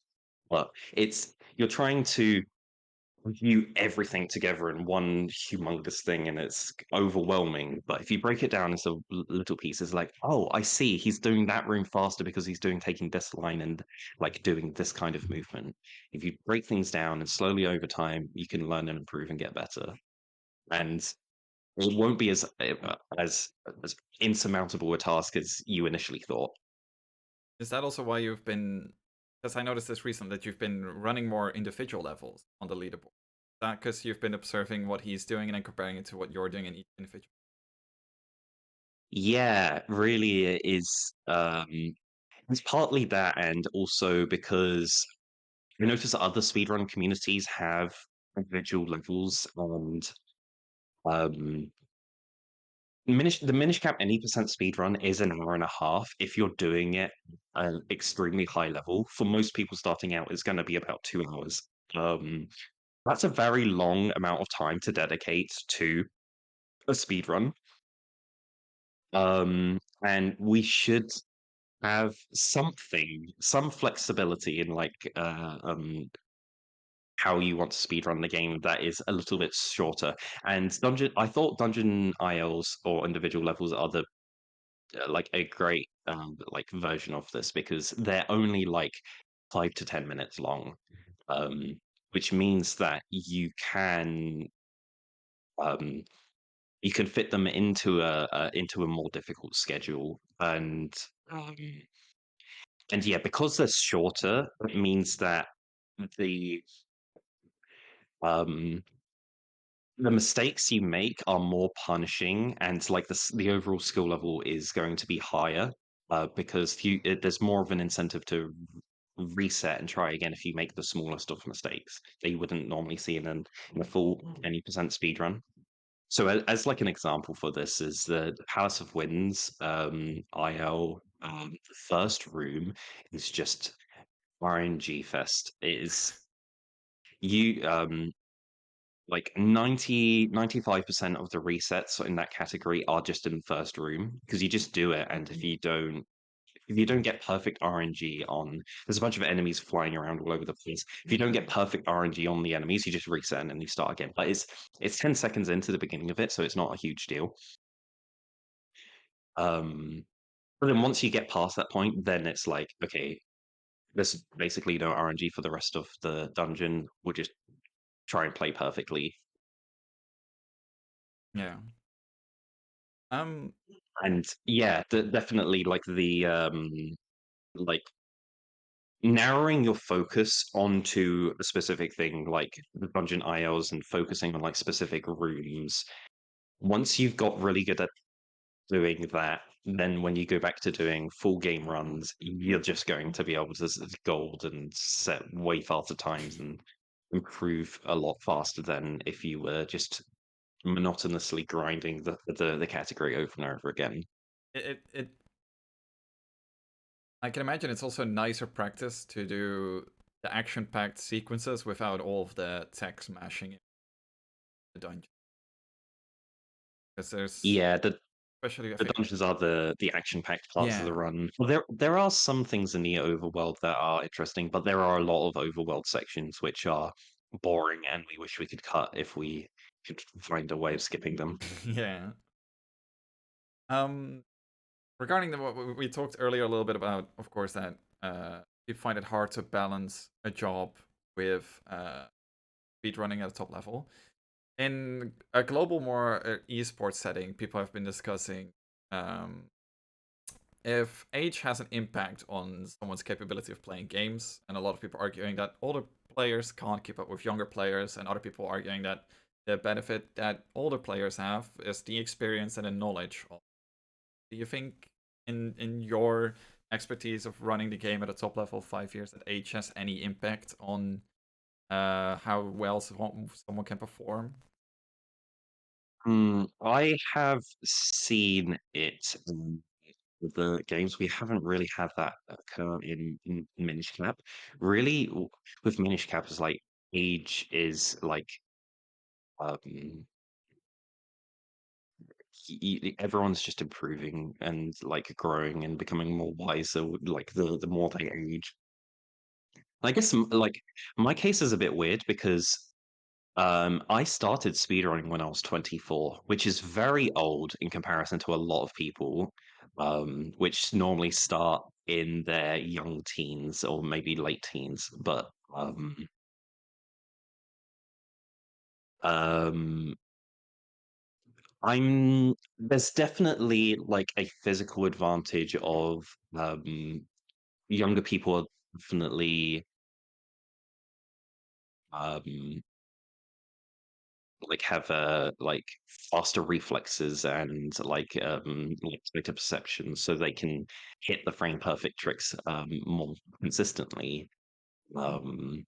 But it's you're trying to view everything together in one humongous thing and it's overwhelming. But if you break it down into little pieces, like, oh, I see, he's doing that room faster because he's taking this line and like doing this kind of movement. If you break things down and slowly over time, you can learn and improve and get better. And it won't be as as insurmountable a task as you initially thought. Is that also why you've been? Because I noticed this recently that you've been running more individual levels on the leaderboard. Is that because you've been observing what he's doing and then comparing it to what you're doing in each individual? Yeah, really it is. It's partly that, and also because I notice that other speedrun communities have individual levels and um the Minish Cap any percent speedrun is an hour and a half if you're doing it at an extremely high level. For most people starting out, it's going to be about 2 hours. Um, that's a very long amount of time to dedicate to a speedrun. And we should have some flexibility in like how you want to speedrun the game that is a little bit shorter. And I thought dungeon ILs or individual levels are the like a great like version of this because they're only like 5 to 10 minutes long, um, which means that um, you can fit them into a more difficult schedule um, and yeah, because they're shorter, it means that the um the mistakes you make are more punishing and like the overall skill level is going to be higher because there's more of an incentive to reset and try again if you make the smallest of mistakes that you wouldn't normally see in a full any percent speed run. So as like an example for this is the Palace of Winds IL the first room is just RNG fest. It is you like 95% of the resets in that category are just in the first room because you just do it and if you don't get perfect RNG on there's a bunch of enemies flying around all over the place. If you don't get perfect RNG on the enemies, you just reset and then you start again. But it's 10 seconds into the beginning of it, so it's not a huge deal. Um but then once you get past that point, then it's like, okay, there's basically no RNG for the rest of the dungeon. We'll just try and play perfectly. Yeah. Um. And yeah, definitely like narrowing your focus onto a specific thing like the dungeon ILs and focusing on like specific rooms. Once you've got really good at doing that, then when you go back to doing full game runs, you're just going to be able to gold and set way faster times and improve a lot faster than if you were just monotonously grinding the category over and over again. It I can imagine it's also nicer practice to do the action-packed sequences without all of the tech smashing in the dungeon. Because there's Yeah, the especially I the think dungeons are the action-packed parts of the yeah. run. Well, there are some things in the overworld that are interesting, but there are a lot of overworld sections which are boring, and we wish we could cut if we could find a way of skipping them. Yeah. Um Regarding the what we talked earlier a little bit about, of course, that people find it hard to balance a job with speedrunning at a top level. In a global, more esports setting, people have been discussing um, if age has an impact on someone's capability of playing games, and a lot of people arguing that older players can't keep up with younger players, and other people arguing that the benefit that older players have is the experience and the knowledge. Do you think in your expertise of running the game at a top level 5 years that age has any impact on how well someone can perform? I have seen it with the games. We haven't really had that occur in Minish Cap. Really, with Minish Cap, is like age is like um, everyone's just improving and like growing and becoming more wiser. Like the more they age. I guess like my case is a bit weird because I started speedrunning when I was 24, which is very old in comparison to a lot of people, which normally start in their young teens or maybe late teens. But um, I'm there's definitely like a physical advantage of younger people are definitely um, like have like faster reflexes and like better perception so they can hit the frame perfect tricks more consistently um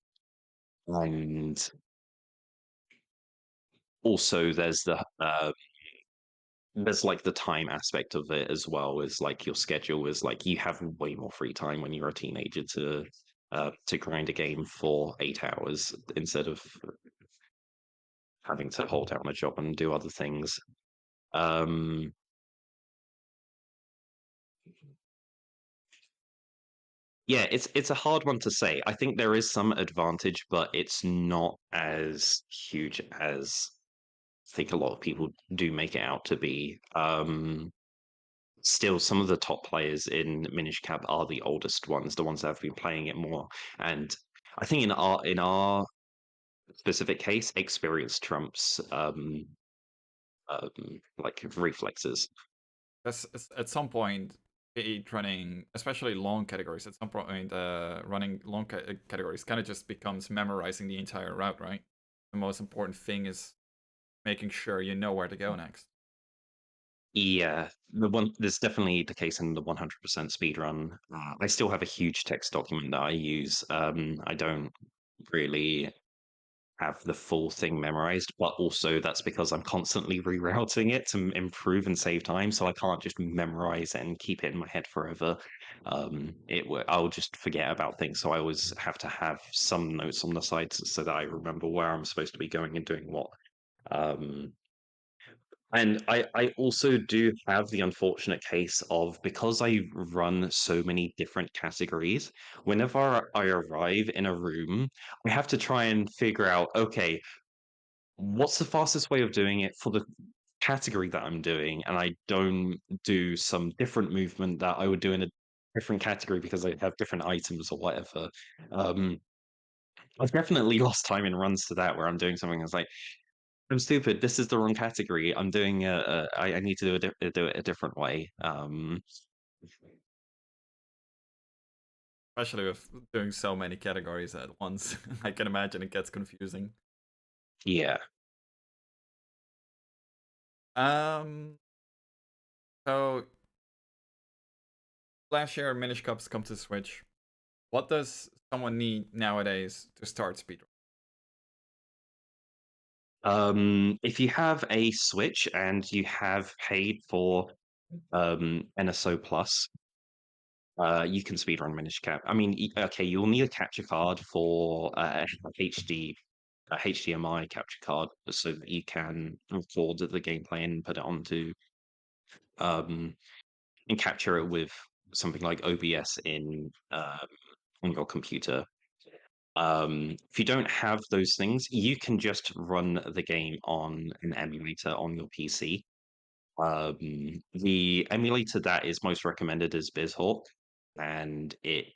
and also there's like the time aspect of it as well, is like your schedule is like you have way more free time when you're a teenager to grind a game for 8 hours instead of having to hold down a job and do other things. um Yeah, it's a hard one to say. I think there is some advantage, but it's not as huge as I think a lot of people do make it out to be. Still, some of the top players in Minish Cap are the oldest ones, the ones that have been playing it more. And I think in our specific case, experience trumps like reflexes. At some point, running, especially long categories, at some point, running long categories kind of just becomes memorizing the entire route, right? The most important thing is making sure you know where to go next. Yeah, the one there's definitely the case in the 100% speedrun. I still have a huge text document that I use. I don't really have the full thing memorized, but also that's because I'm constantly rerouting it to improve and save time. So I can't just memorize it and keep it in my head forever. I'll just forget about things. So I always have to have some notes on the side so that I remember where I'm supposed to be going and doing what. Um, and I also do have the unfortunate case of, because I run so many different categories, whenever I arrive in a room, I have to try and figure out, okay, what's the fastest way of doing it for the category that I'm doing? And I don't do some different movement that I would do in a different category because I have different items or whatever. Um, I've definitely lost time in runs to that where I'm doing something that's like, I'm stupid. This is the wrong category. I'm doing I need to do it a different way. Especially with doing so many categories at once, I can imagine it gets confusing. Yeah. Um, so last year Minish Cups come to Switch. What does someone need nowadays to start speedrun? If you have a Switch and you have paid for NSO Plus, you can speedrun Minish Cap. I mean, okay, you'll need a capture card for a HDMI capture card so that you can record the gameplay and put it onto um, and capture it with something like OBS in on your computer. If you don't have those things, you can just run the game on an emulator on your PC. The emulator that is most recommended is BizHawk, and it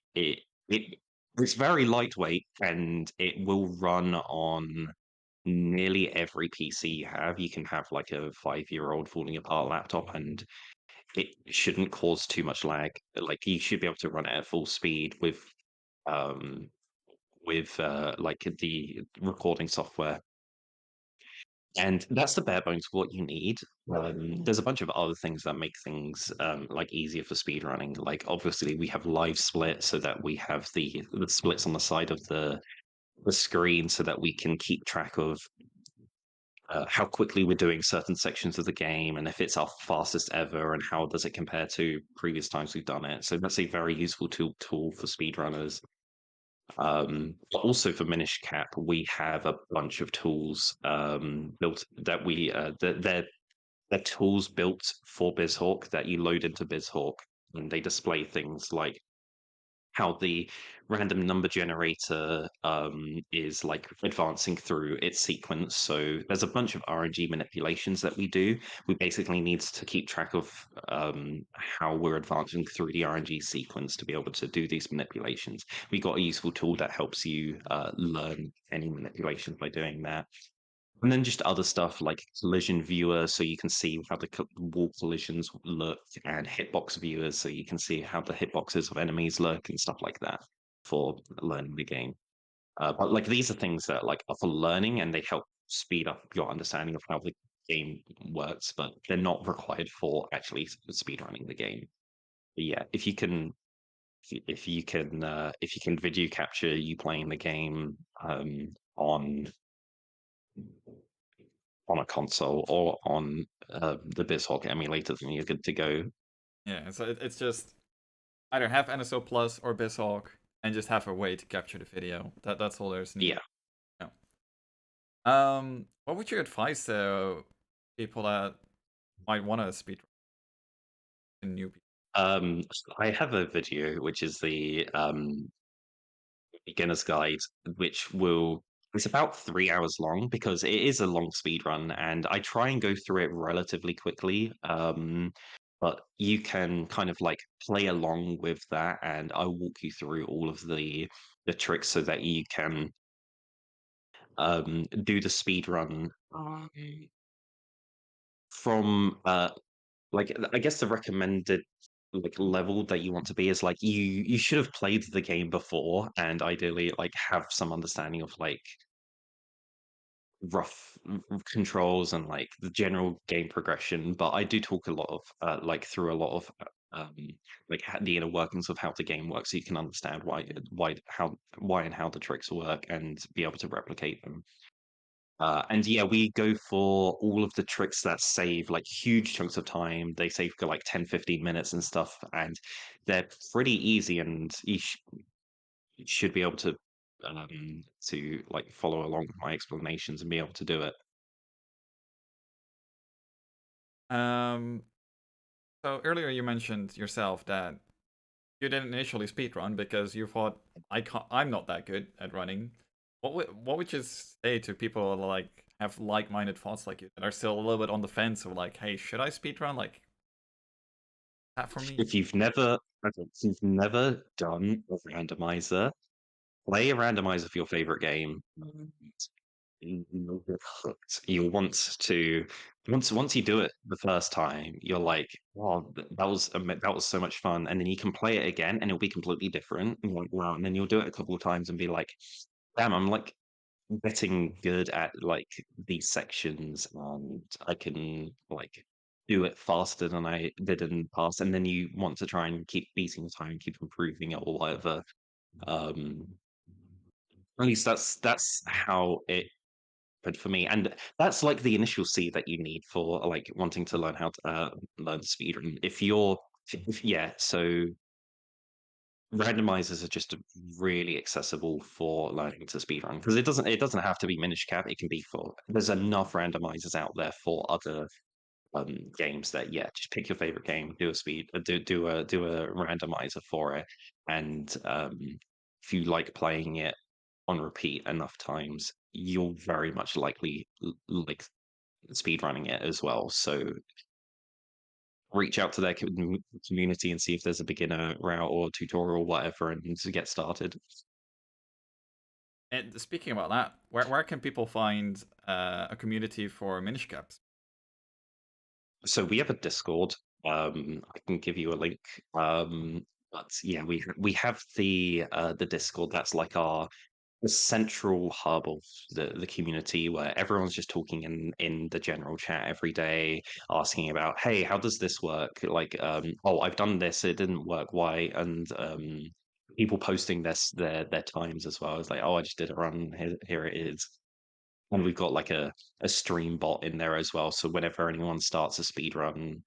it's very lightweight and it will run on nearly every PC you have. You can have like a 5-year-old falling apart laptop, and it shouldn't cause too much lag. Like you should be able to run it at full speed um like the recording software. And that's the bare bones of what you need. There's a bunch of other things that make things like easier for speedrunning. Like obviously we have live split so that we have the splits on the side of the screen so that we can keep track of how quickly we're doing certain sections of the game and if it's our fastest ever and how does it compare to previous times we've done it. So that's a very useful tool for speedrunners. But also for Minish Cap, we have a bunch of tools built that they're tools built for BizHawk that you load into BizHawk, and they display things like how the random number generator is like advancing through its sequence. So there's a bunch of RNG manipulations that we do. We basically need to keep track of how we're advancing through the RNG sequence to be able to do these manipulations. We got a useful tool that helps you learn any manipulations by doing that. And then just other stuff like collision viewer, so you can see how the wall collisions look, and hitbox viewers, so you can see how the hitboxes of enemies look and stuff like that for learning the game. But like these are things that like are for learning and they help speed up your understanding of how the game works, but they're not required for actually speed running the game. But yeah, if you can video capture you playing the game on a console or on the BizHawk emulator, then you're good to go. Yeah, so it's just either have NSO Plus or BizHawk and just have a way to capture the video. That's all there's need. Yeah. Yeah. What would you advise people that might want to speedrun, new people? Um, I have a video which is the beginner's guide, which will it's about 3 hours long because it is a long speed run, and I try and go through it relatively quickly. But you can kind of like play along with that, and I'll walk you through all of the tricks so that you can do the speed run from like I guess the recommended like level that you want to be is like you should have played the game before and ideally like have some understanding of like controls and like the general game progression. But I do talk a lot of like through a lot of um like the inner workings of how the game works so you can understand why and how the tricks work and be able to replicate them. And yeah, we go for all of the tricks that save like huge chunks of time. They save for like 10, 15 minutes and stuff. And they're pretty easy and you should be able to like follow along with my explanations and be able to do it. Um, so earlier you mentioned yourself that you didn't initially speedrun because you thought I'm not that good at running. What would you say to people that like have like-minded thoughts like you that are still a little bit on the fence of like, hey, should I speedrun? Like that for me? If you've never done a randomizer, play a randomizer for your favorite game. You'll get hooked. You'll want to once you do it the first time, you're like, "Wow, that was so much fun!" And then you can play it again, and it'll be completely different. And you're like, "Wow!" And then you'll do it a couple of times and be like, "Damn, I'm like getting good at like these sections, and I can like." do it faster than I did in the past, and then you want to try and keep beating the time, keep improving it or whatever. Um, at least that's how it but for me, and that's like the initial seed that you need for like wanting to learn how to learn speedrun. Yeah, so randomizers are just really accessible for learning to speedrun because it doesn't have to be Minish Cap. It can be for there's enough randomizers out there for other games that yeah, just pick your favorite game, do a speed, do a randomizer for it, and if you like playing it on repeat enough times, you'll very much likely like speed running it as well. So reach out to their community and see if there's a beginner route or tutorial, whatever, and to get started. And speaking about that, where can people find a community for Minish Caps? So we have a Discord. I can give you a link. But yeah, we have the Discord. That's like our the central hub of the community where everyone's just talking in the general chat every day, asking about, hey, how does this work? Like, oh, I've done this, it didn't work, why? And people posting their times as well. It's like, oh, I just did a run, here it is. And we've got like a stream bot in there as well. So whenever anyone starts a speed run,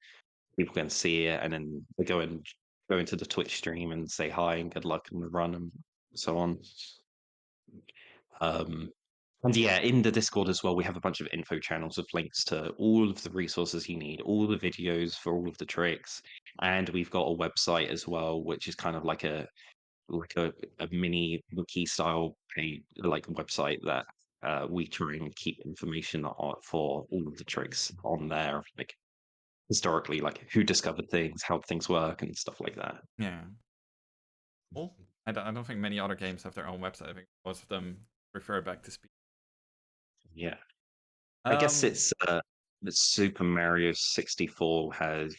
people can see it and then they go into the Twitch stream and say hi and good luck in the run and so on. Um, and yeah, in the Discord as well, we have a bunch of info channels with links to all of the resources you need, all the videos for all of the tricks, and we've got a website as well, which is kind of like a mini wiki style page, like website that we try and keep information for all of the tricks on there, like historically, like who discovered things, how things work, and stuff like that. Yeah. Cool. I don't think many other games have their own website. I think most of them refer back to speed. Yeah, I guess Um, it's that Super Mario 64 has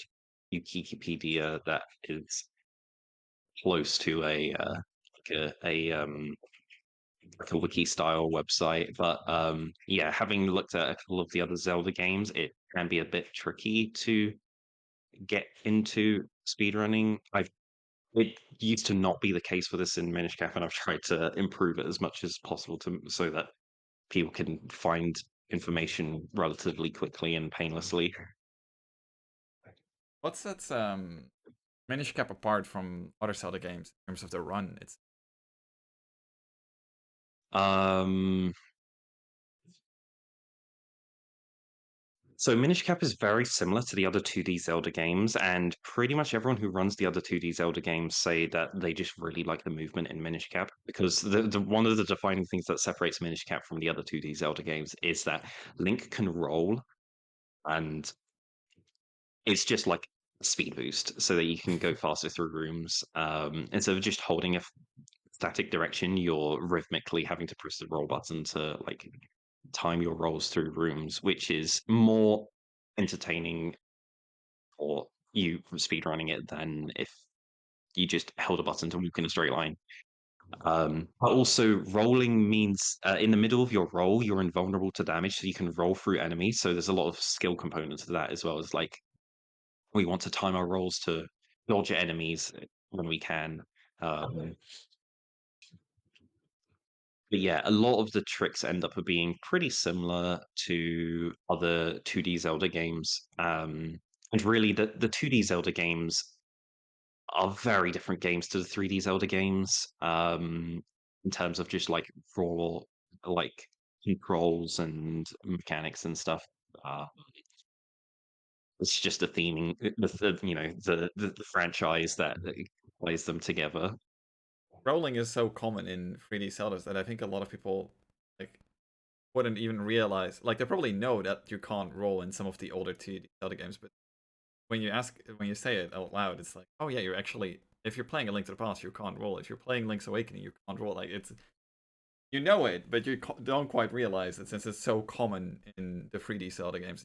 Wikipedia that is close to a wiki style website, but yeah, having looked at a couple of the other Zelda games, it can be a bit tricky to get into speedrunning. It used to not be the case for this in Minish Cap, and I've tried to improve it as much as possible to so that people can find information relatively quickly and painlessly. what sets Minish Cap apart from other Zelda games in terms of the run? It's Um, so Minish Cap is very similar to the other 2D Zelda games, and pretty much everyone who runs the other 2D Zelda games say that they just really like the movement in Minish Cap because the one of the defining things that separates Minish Cap from the other 2D Zelda games is that Link can roll, and it's just like a speed boost so that you can go faster through rooms. Instead of just holding a static direction, you're rhythmically having to press the roll button to like time your rolls through rooms, which is more entertaining for you from speedrunning it than if you just held a button to walk in a straight line. But also, rolling means in the middle of your roll, you're invulnerable to damage, so you can roll through enemies. So there's a lot of skill components to that as well as like we want to time our rolls to dodge enemies when we can. Um, but yeah, a lot of the tricks end up being pretty similar to other 2D Zelda games. And really, the 2D Zelda games are very different games to the 3D Zelda games in terms of just like raw like controls and mechanics and stuff. Uh, it's just the theming, the franchise that plays them together. rolling is so common in 3D Zeldas that I think a lot of people like wouldn't even realize. Like they probably know that you can't roll in some of the older 2D Zelda games, but when you say it out loud, it's like, oh yeah, you're actually if you're playing A Link to the Past, you can't roll. If you're playing Link's Awakening, you can't roll. Like it's you know it, but you don't quite realize it since it's so common in the 3D Zelda games.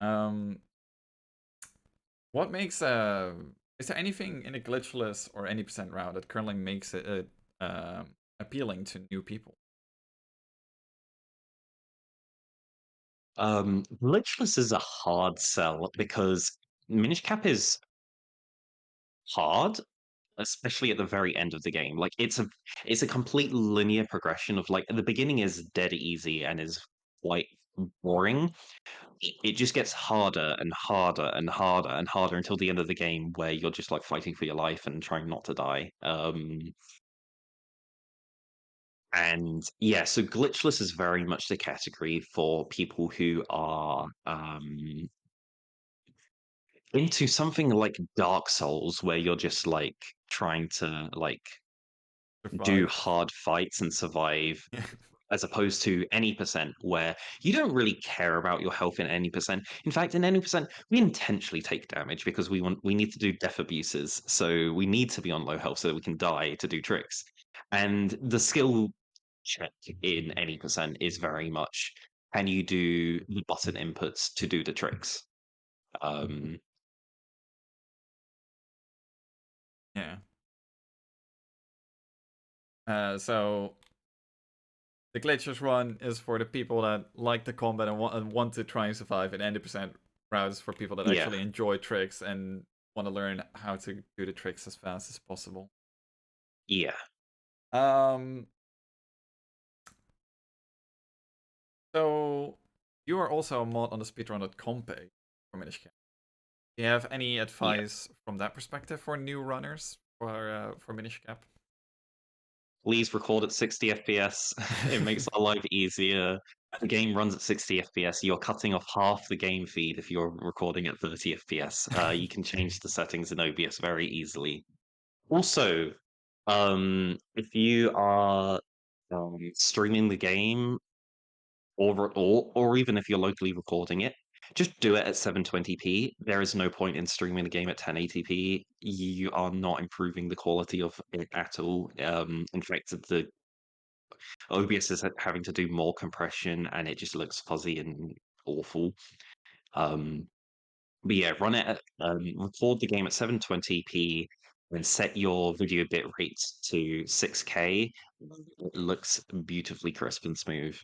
Um, what makes is there anything in a glitchless or any percent route that currently makes it appealing to new people? Glitchless is a hard sell because Minish Cap is hard, especially at the very end of the game. Like it's a complete linear progression of like the beginning is dead easy and is quite boring. It just gets harder and harder and harder and harder until the end of the game where you're just like fighting for your life and trying not to die. And yeah, so glitchless is very much the category for people who are into something like Dark Souls, where you're just like trying to like do Survive. hard fights and survive, Yeah. as opposed to any percent, where you don't really care about your health in any percent. In fact, in any percent, we intentionally take damage because we need to do death abuses, so we need to be on low health so that we can die to do tricks. And the skill check in any percent is very much can you do the button inputs to do the tricks? Um, Yeah. So the glitches run is for the people that like the combat and want to try and survive, and 90% routes for people that yeah, actually enjoy tricks and want to learn how to do the tricks as fast as possible. yeah. Um, so you are also a mod on the speedrun.com page for Minish Cap. Do you have any Yeah. advice from that perspective for new runners for Minish Cap? Please record at 60 FPS. It makes our life easier. The game runs at 60 FPS. You're cutting off half the game feed if you're recording at 30 FPS. You can change the settings in OBS very easily. Also, if you are streaming the game or even if you're locally recording it, just do it at 720p. There is no point in streaming the game at 1080p. You are not improving the quality of it at all. In fact, the OBS is having to do more compression, and it just looks fuzzy and awful. Um, but yeah, run it at, record the game at 720p and set your video bit rate to 6K. It looks beautifully crisp and smooth.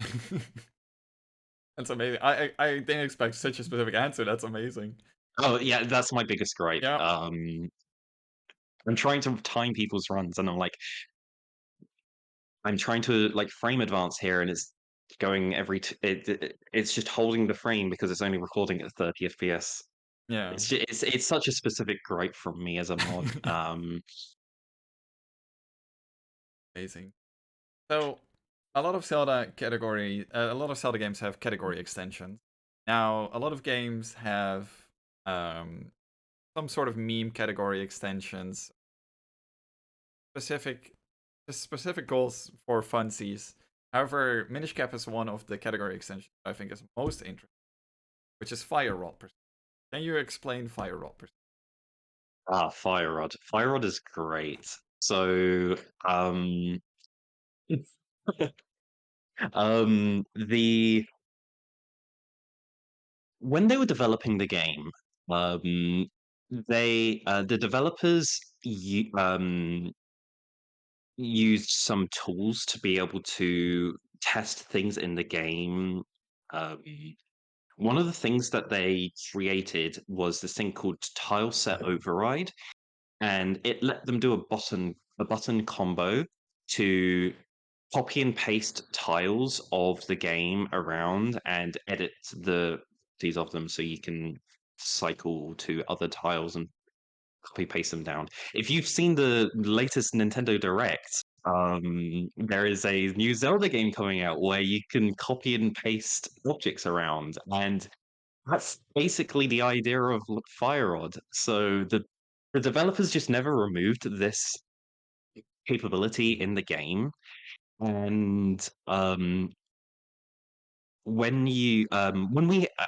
That's amazing. I didn't expect such a specific answer. That's amazing. Oh yeah, that's my biggest gripe. Yeah. I'm trying to time people's runs, and I'm trying to like frame advance here, and it's going it's just holding the frame because it's only recording at 30 FPS. Yeah. It's such a specific gripe from me as a mod. Amazing. So, a lot of Zelda games have category extensions. Now, a lot of games have um, some sort of meme category extensions, specific specific goals for funsies. However, Minish Cap is one of the category extensions I think is most interesting, which is Fire Rod. Can you explain Fire Rod? Fire Rod. Fire Rod is great. So, the when they were developing the game, the developers used some tools to be able to test things in the game. Um, One of the things that they created was this thing called tile set override, and it let them do a button combo to copy and paste tiles of the game around and edit the properties of them so you can cycle to other tiles and copy paste them down. If you've seen the latest Nintendo Direct, there is a new Zelda game coming out where you can copy and paste objects around, and that's basically the idea of Fire Rod. So the developers just never removed this capability in the game, and when we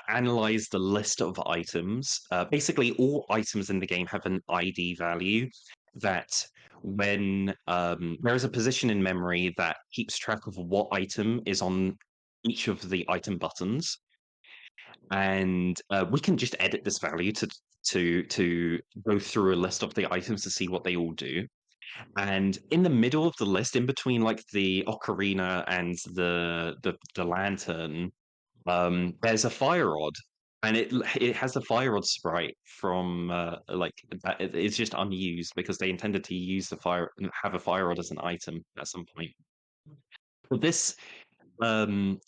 analyze the list of items, basically all items in the game have an ID value that when there is a position in memory that keeps track of what item is on each of the item buttons, and we can just edit this value to go through a list of the items to see what they all do. And in the middle of the list, in between like the ocarina and the lantern, there's a fire rod, and it has the fire rod sprite from it's just unused because they intended to use have a fire rod as an item at some point. But this um,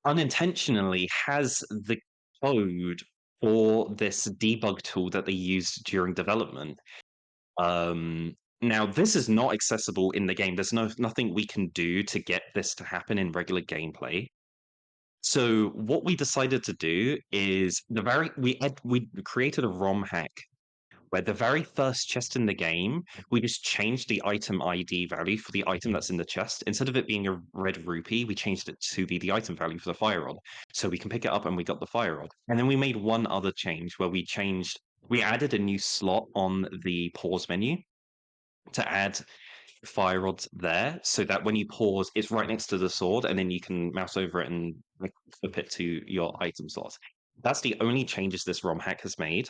unintentionally has the code for this debug tool that they used during development. Now, this is not accessible in the game. There's nothing we can do to get this to happen in regular gameplay. So what we decided to do is we created a ROM hack where the very first chest in the game, we just changed the item ID value for the item that's in the chest. Instead of it being a red rupee, we changed it to be the item value for the fire rod. So we can pick it up and we got the fire rod. And then we made one other change where we added a new slot on the pause menu to add fire rods there so that when you pause, it's right next to the sword, and then you can mouse over it and flip it to your item slot. That's the only changes this ROM hack has made.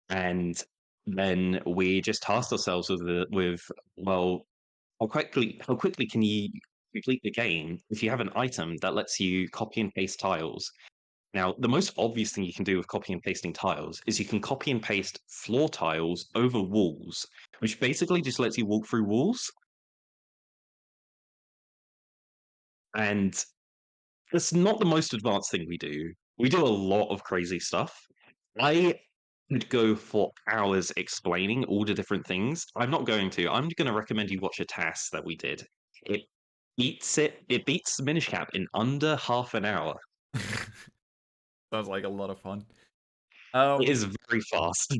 And then we just tasked ourselves with well, how quickly can you complete the game if you have an item that lets you copy and paste tiles? Now, the most obvious thing you can do with copy and pasting tiles is you can copy and paste floor tiles over walls, which basically just lets you walk through walls. And it's not the most advanced thing we do. We do a lot of crazy stuff. I could go for hours explaining all the different things. I'm not going to. I'm going to recommend you watch a task that we did. It It beats Minish Cap in under half an hour. Sounds like a lot of fun. It is very fast.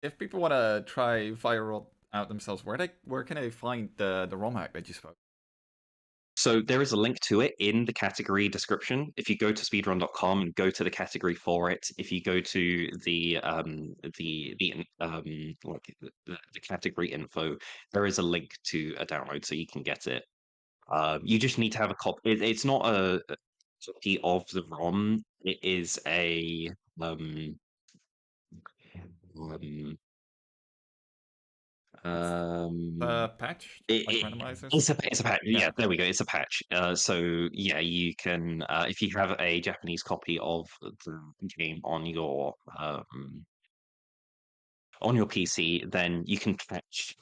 If people want to try Fire Rod out themselves, where can they find the ROM hack that you spoke? So there is a link to it in the category description. If you go to speedrun.com and go to the category for it, if you go to the category info, there is a link to a download so you can get it. You just need to have a copy. It's not a copy of the ROM. It is a um, It's um, patch, It, like it, randomizers. it's a patch. Yeah, Yeah. there we go. It's a patch. So yeah, you can if you have a Japanese copy of the game on your PC, then you can patch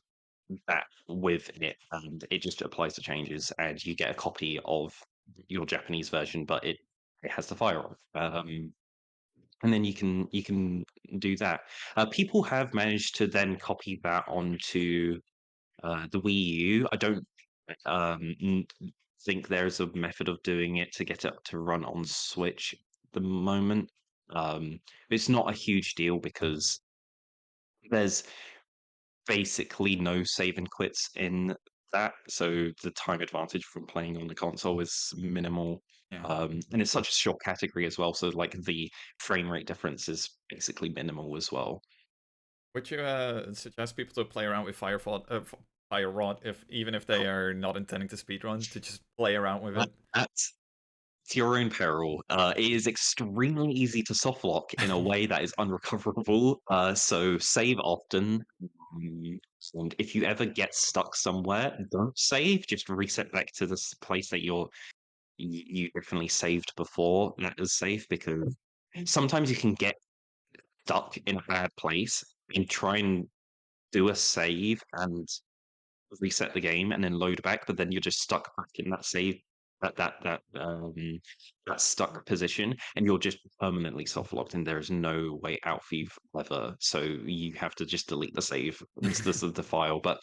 that with it, and it just applies the changes, and you get a copy of your Japanese version, but it has the fire off. And then you can do that. People have managed to then copy that onto the Wii U. I don't n- think there's a method of doing it to get it to run on Switch at the moment. It's not a huge deal because there's basically no save and quits in that, so the time advantage from playing on the console is minimal. Yeah. And it's such a short category as well, so like the frame rate difference is basically minimal as well. Would you suggest people to play around with Fire Rod if even if they are not intending to speedrun, to just play around with That, it? that's to your own peril. It is extremely easy to softlock in a way that is unrecoverable. So save often. Um, and if you ever get stuck somewhere, don't save. Just reset back to this place that you definitely saved before. That is safe because sometimes you can get stuck in a bad place and try and do a save and reset the game and then load back, but then you're just stuck back in that save that stuck position, and you're just permanently soft locked, and there is no way out for you ever. So you have to just delete the save instead of the file. But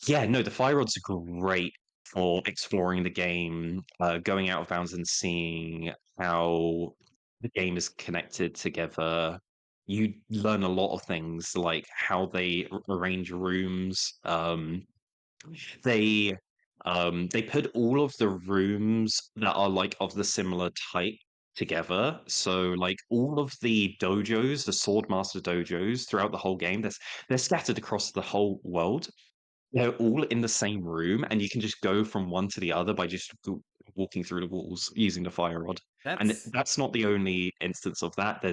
yeah, no, the fire rod's great for exploring the game, going out of bounds and seeing how the game is connected together. You learn a lot of things like how they arrange rooms. They they put all of the rooms that are like of the similar type together. So like all of the dojos, the swordmaster dojos throughout the whole game, they're scattered across the whole world. They're all in the same room, and you can just go from one to the other by just walking through the walls using the fire rod. And That's that's not the only instance of that.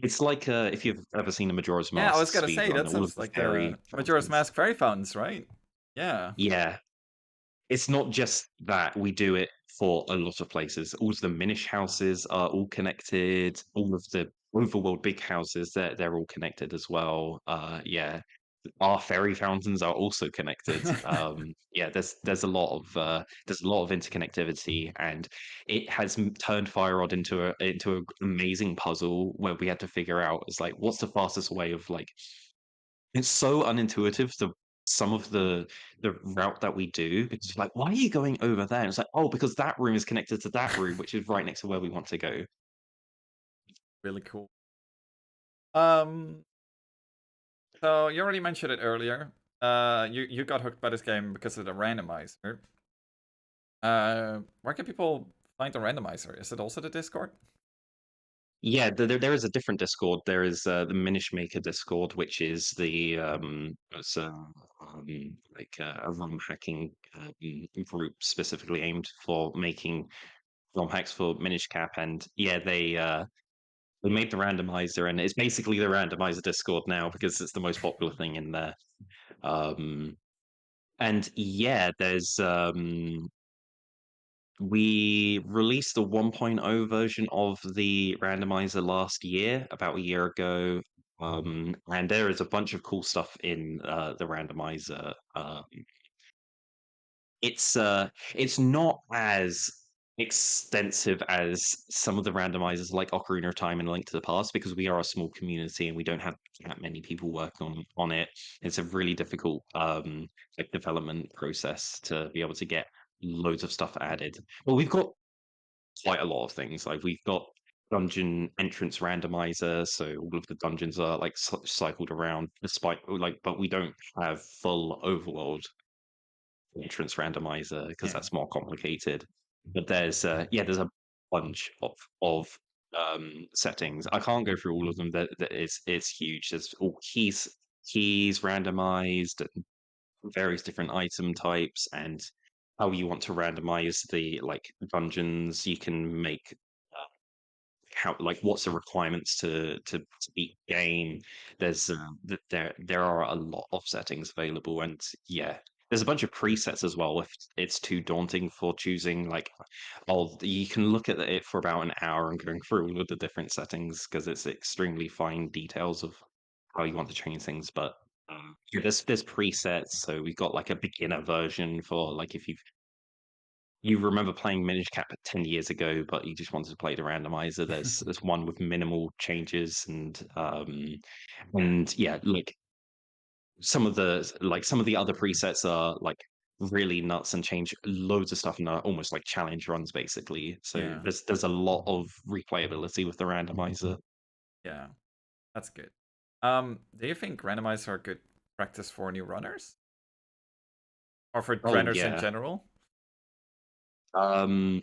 It's like if you've ever seen a Majora's yeah. I Mask was gonna say speedrun, that all of sounds the like fairy Majora's fountains. Mask fairy fountains, right? Yeah. Yeah, it's not just that we do it for a lot of places. All of the Minish houses are all connected. All of the overworld big houses, they're all connected as well. Yeah, our fairy fountains are also connected. Yeah, there's a lot of interconnectivity, and it has turned Fire Rod into a amazing puzzle where we had to figure out is like what's the fastest way of like it's so unintuitive, some of the route that we do, because it's like, "Why are you going over there?" And it's like, "Oh, because that room is connected to that room, which is right next to where we want to go." Really cool. Um, so you already mentioned it earlier. You got hooked by this game because of the randomizer. Where can people find the randomizer? Is it also the Discord? Yeah, there is a different Discord. There is, the Minish Maker Discord, which is it's like a ROM hacking, group specifically aimed for making ROM hacks for Minish Cap, and yeah, they made the randomizer, and it's basically the randomizer Discord now because it's the most popular thing in there. Um, and yeah, we released the 1.0 version of the randomizer last year, about a year ago. And there is a bunch of cool stuff in the randomizer. It's not as extensive as some of the randomizers like Ocarina of Time and Link to the Past because we are a small community and we don't have that many people working on it. It's a really difficult like development process to be able to get loads of stuff added. Well, we've got quite a lot of things. Like we've got dungeon entrance randomizer, so all of the dungeons are like cycled around despite like, but we don't have full overworld entrance randomizer because Yeah. that's more complicated. But there's there's a bunch of settings. I can't go through all of them. That it's huge. There's all keys randomized, and various different item types, and how you want to randomize the like dungeons. You can make how like what's the requirements to beat the game. There's there are a lot of settings available, and yeah, there's a bunch of presets as well if it's too daunting for choosing like oh you can look at it for about an hour and going through all of the different settings because it's extremely fine details of how you want to change things. But yeah, there's presets, so we've got like a beginner version for like if you remember playing Minish Cap 10 years ago, but you just wanted to play the randomizer. There's one with minimal changes and yeah, like some of the other presets are like really nuts and change loads of stuff and are almost like challenge runs basically. So Yeah. there's a lot of replayability with the randomizer. Yeah. That's good. Do you think randomizer are good practice for new runners? Or for Oh runners in yeah. general? Um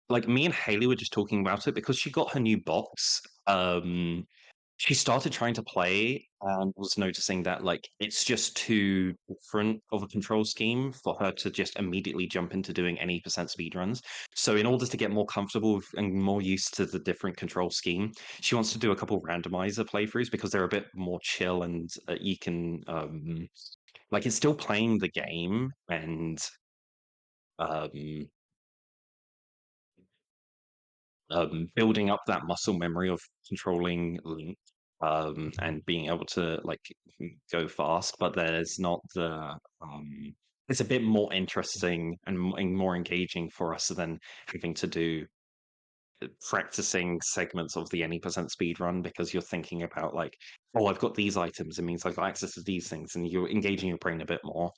like me and Haley were just talking about it because she got her new box. She started trying to play and was noticing that, like, it's just too different of a control scheme for her to just immediately jump into doing any percent speed runs. So in order to get more comfortable with and more used to the different control scheme, she wants to do a couple randomizer playthroughs because they're a bit more chill and you can like it's still playing the game and um building up that muscle memory of controlling Link, and being able to like go fast, but there's not the it's a bit more interesting and more engaging for us than having to do practicing segments of the any percent speed run because you're thinking about like, oh, I've got these items, it means I've got access to these things, and you're engaging your brain a bit more.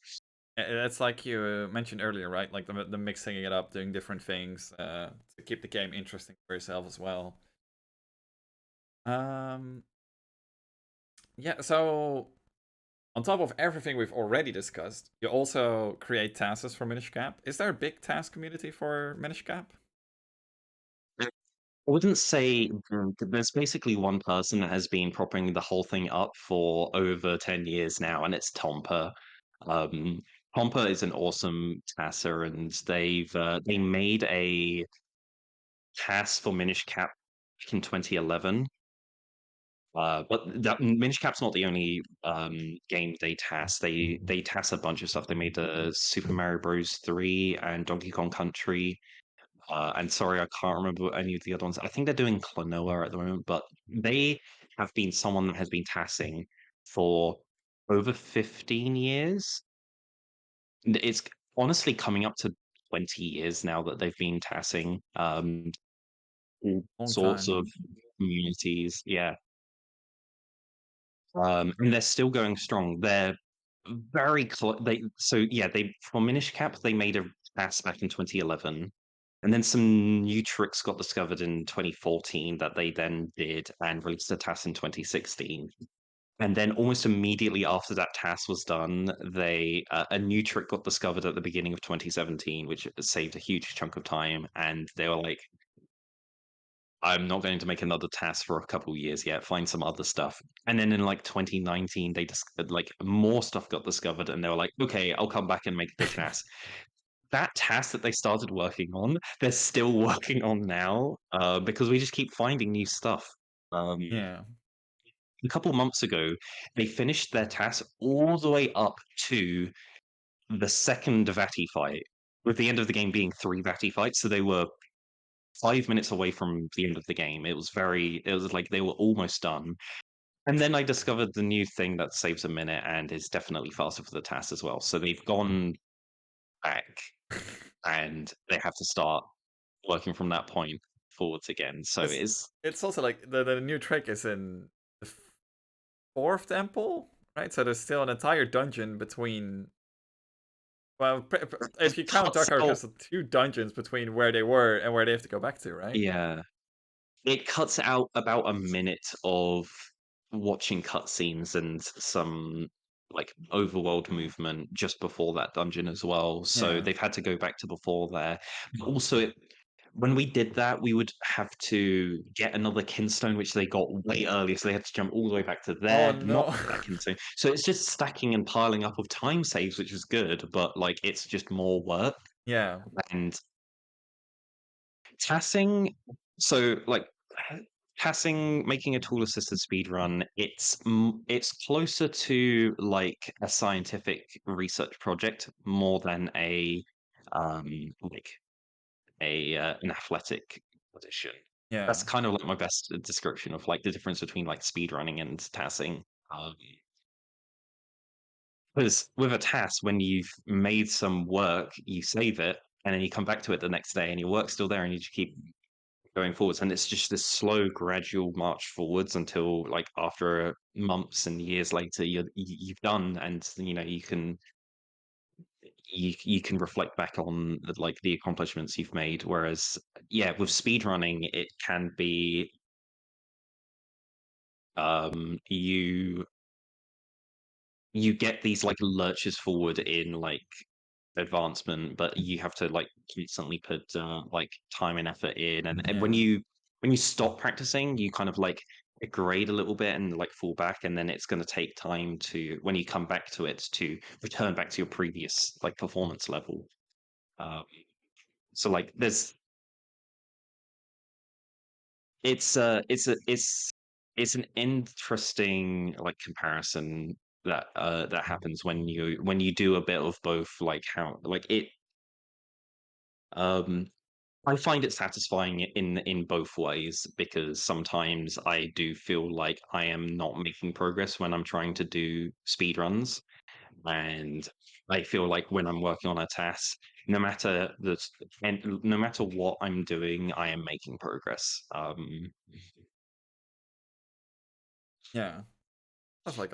It's like you mentioned earlier, right? Like the mixing it up, doing different things to keep the game interesting for yourself as well. Um, yeah, so on top of everything we've already discussed, you also create tasks for Minish Cap. Is there a big task community for Minish Cap? I wouldn't say there's basically one person that has been propping the whole thing up for over 10 years now, and it's Tompa. Um, Tompa is an awesome tasser, and they made a task for Minish Cap in 2011, But that Minish Cap's not the only game they TAS. They TAS a bunch of stuff. They made Super Mario Bros. 3 and Donkey Kong Country. And sorry, I can't remember any of the other ones. I think they're doing Klonoa at the moment, but they have been someone that has been TASing for over 15 years. It's honestly coming up to 20 years now that they've been TASing all Long sorts time. of communities. Yeah. And they're still going strong. They're very close. They for Minish Cap they made a pass back in 2011, and then some new tricks got discovered in 2014 that they then did and released a TAS in 2016. And then almost immediately after that TAS was done, they a new trick got discovered at the beginning of 2017, which saved a huge chunk of time. And they were like, I'm not going to make another task for a couple years yet. Find some other stuff. And then in like 2019, they just like more stuff got discovered, and they were like, okay, I'll come back and make the task. That task that they started working on, they're still working on now because we just keep finding new stuff. Um, Yeah. a couple months ago, they finished their task all the way up to the second Vati fight, with the end of the game being 3 Vati fights. So they were 5 minutes away from the end of the game. It was like they were almost done. And then I discovered the new thing that saves a minute and is definitely faster for the task as well. So they've gone back and they have to start working from that point forwards again. So It's it's it's also like the new trick is in the fourth temple, right? So there's still an entire dungeon between. Well, if it you count cuts Dark Tower out. Castle, 2 dungeons between where they were and where they have to go back to, right? Yeah, it cuts out about a minute of watching cutscenes and some like overworld movement just before that dungeon as well. So Yeah. they've had to go back to before there. But also, when we did that, we would have to get another kinstone, which they got way earlier. So they had to jump all the way back to Oh there, not no. get that kinstone. So it's just stacking and piling up of time saves, which is good, but like it's just more work. Yeah. And tassing, so like tassing, making a tool assisted speed run, it's closer to like a scientific research project more than a um like a an athletic audition. Yeah. That's kind of like my best description of like the difference between like speed running and tassing. Um, because with a task, when you've made some work, you save it, and then you come back to it the next day, and your work's still there, and you just keep going forwards, and it's just this slow, gradual march forwards until like after months and years later, you've done, and you know you can reflect back on like the accomplishments you've made. Whereas, yeah, with speedrunning, it can be you get these like lurches forward in like advancement, but you have to like constantly put like time and effort in, and Yeah. when you stop practicing, you kind of like degrade a little bit and like fall back, and then it's going to take time to when you come back to it to return back to your previous like performance level. Um, so like there's it's an interesting like comparison that happens when you do a bit of both, like how like it um I find it satisfying in both ways, because sometimes I do feel like I am not making progress when I'm trying to do speed runs, and I feel like when I'm working on a task, no matter the and no matter what I'm doing, I am making progress. Yeah. That's like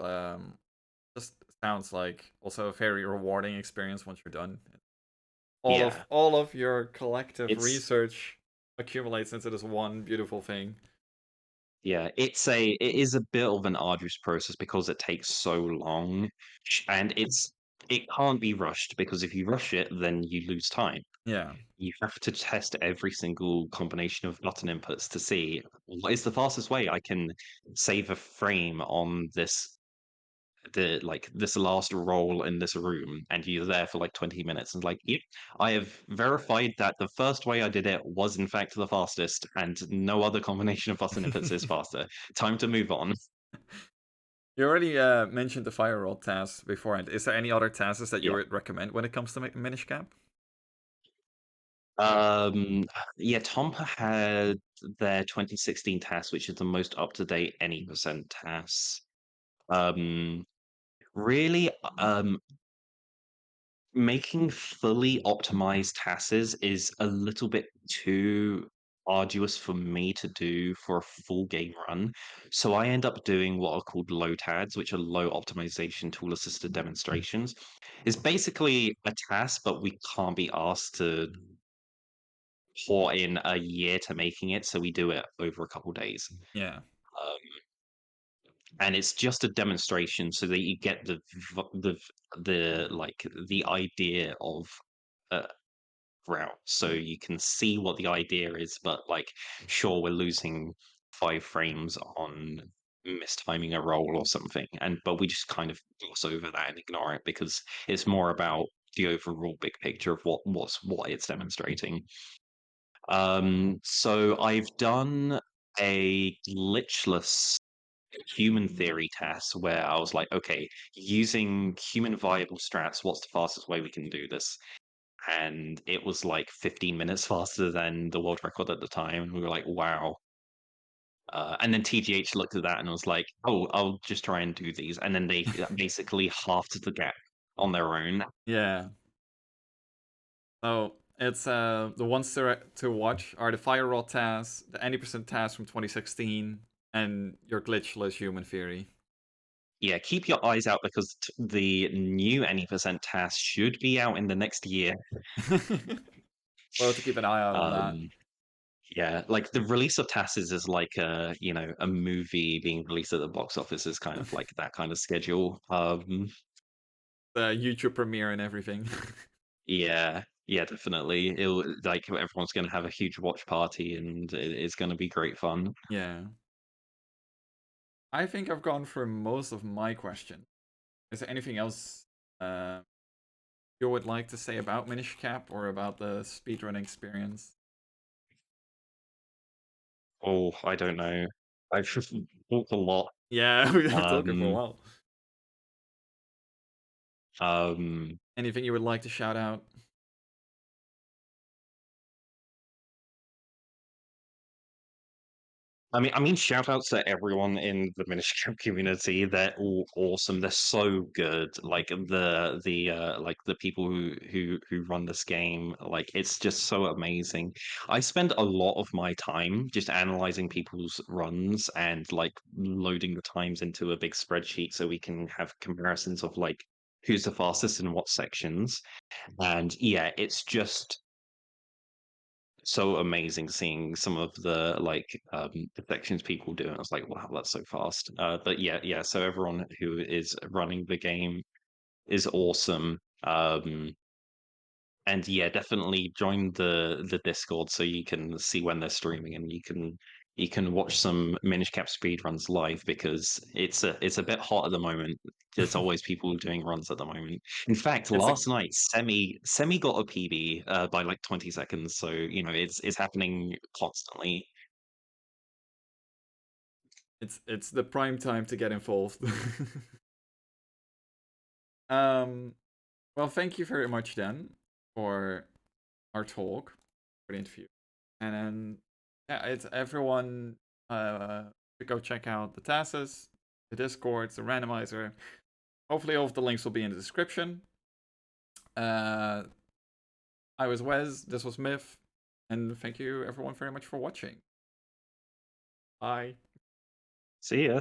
just sounds like also a very rewarding experience once you're done. Yeah, All of your collective it's research accumulates into this one beautiful thing. it is a bit of an arduous process because it takes so long, and it can't be rushed, because if you rush it, then you lose time. Yeah. You have to test every single combination of button inputs to see what is the fastest way I can save a frame on this this last roll in this room, and you're there for like 20 minutes, and like, yep, I have verified that the first way I did it was in fact the fastest, and no other combination of button inputs is faster. Time to move on. You already mentioned the fire roll task beforehand. Is there any other tasks that you Yeah. would recommend when it comes to Minish Cap? Um, yeah, Tompa had their 2016 task, which is the most up to date any percent task. Um, really, making fully optimized tasks is a little bit too arduous for me to do for a full game run. So I end up doing what are called low TADs, which are low optimization tool assisted demonstrations. It's basically a task, but we can't be asked to pour in a year to making it, so we do it over a couple days. Yeah. Um, and it's just a demonstration so that you get the idea of uh, route, so you can see what the idea is. But like, sure, we're losing 5 frames on mistiming a roll or something, and but we just kind of gloss over that and ignore it because it's more about the overall big picture of what it's demonstrating. So I've done a glitchless human theory test where I was like, okay, using human viable strats, what's the fastest way we can do this? And it was like 15 minutes faster than the world record at the time. And we were like, wow. And then TGH looked at that and was like, oh, I'll just try and do these. And then they basically halved the gap on their own. Yeah. So it's the ones to watch are the fire roll tasks, the 80% task from 2016, and your glitchless human theory. Yeah, keep your eyes out because the new any percent task should be out in the next year. Well, to keep an eye out on that. Um, yeah, like the release of TASs is like a movie being released at the box office is kind of like that kind of schedule. The YouTube premiere and everything. Yeah, yeah, definitely. It'll like everyone's going to have a huge watch party, and it's going to be great fun. Yeah. I think I've gone through most of my questions. Is there anything else uh, you would like to say about Minish Cap or about the speedrunning experience? Oh, I don't know. I've talked a lot. Yeah, we've been talking for a Um, while. um, Anything you would like to shout out? I mean, shout outs to everyone in the Minish community. They're all awesome. They're so good. Like like the people who run this game. Like it's just so amazing. I spend a lot of my time just analyzing people's runs and like loading the times into a big spreadsheet so we can have comparisons of like who's the fastest in what sections. And yeah, it's just so amazing seeing some of the like sections people do. And I was like, wow, that's so fast. But yeah. So everyone who is running the game is awesome. And yeah, definitely join the Discord so you can see when they're streaming and you can watch some Minish Cap speed runs live because it's a bit hot at the moment. There's always people doing runs at the moment. In fact, It's a last night Semi got a PB by like 20 seconds, so it's happening constantly. it's the prime time to get involved. um, well, thank you very much then for our talk, for the interview, and then yeah, it's everyone. To go check out the tasks, the Discords, the randomizer. Hopefully, all of the links will be in the description. Uh, I was Wes. This was Myth, and thank you everyone very much for watching. Bye. See ya.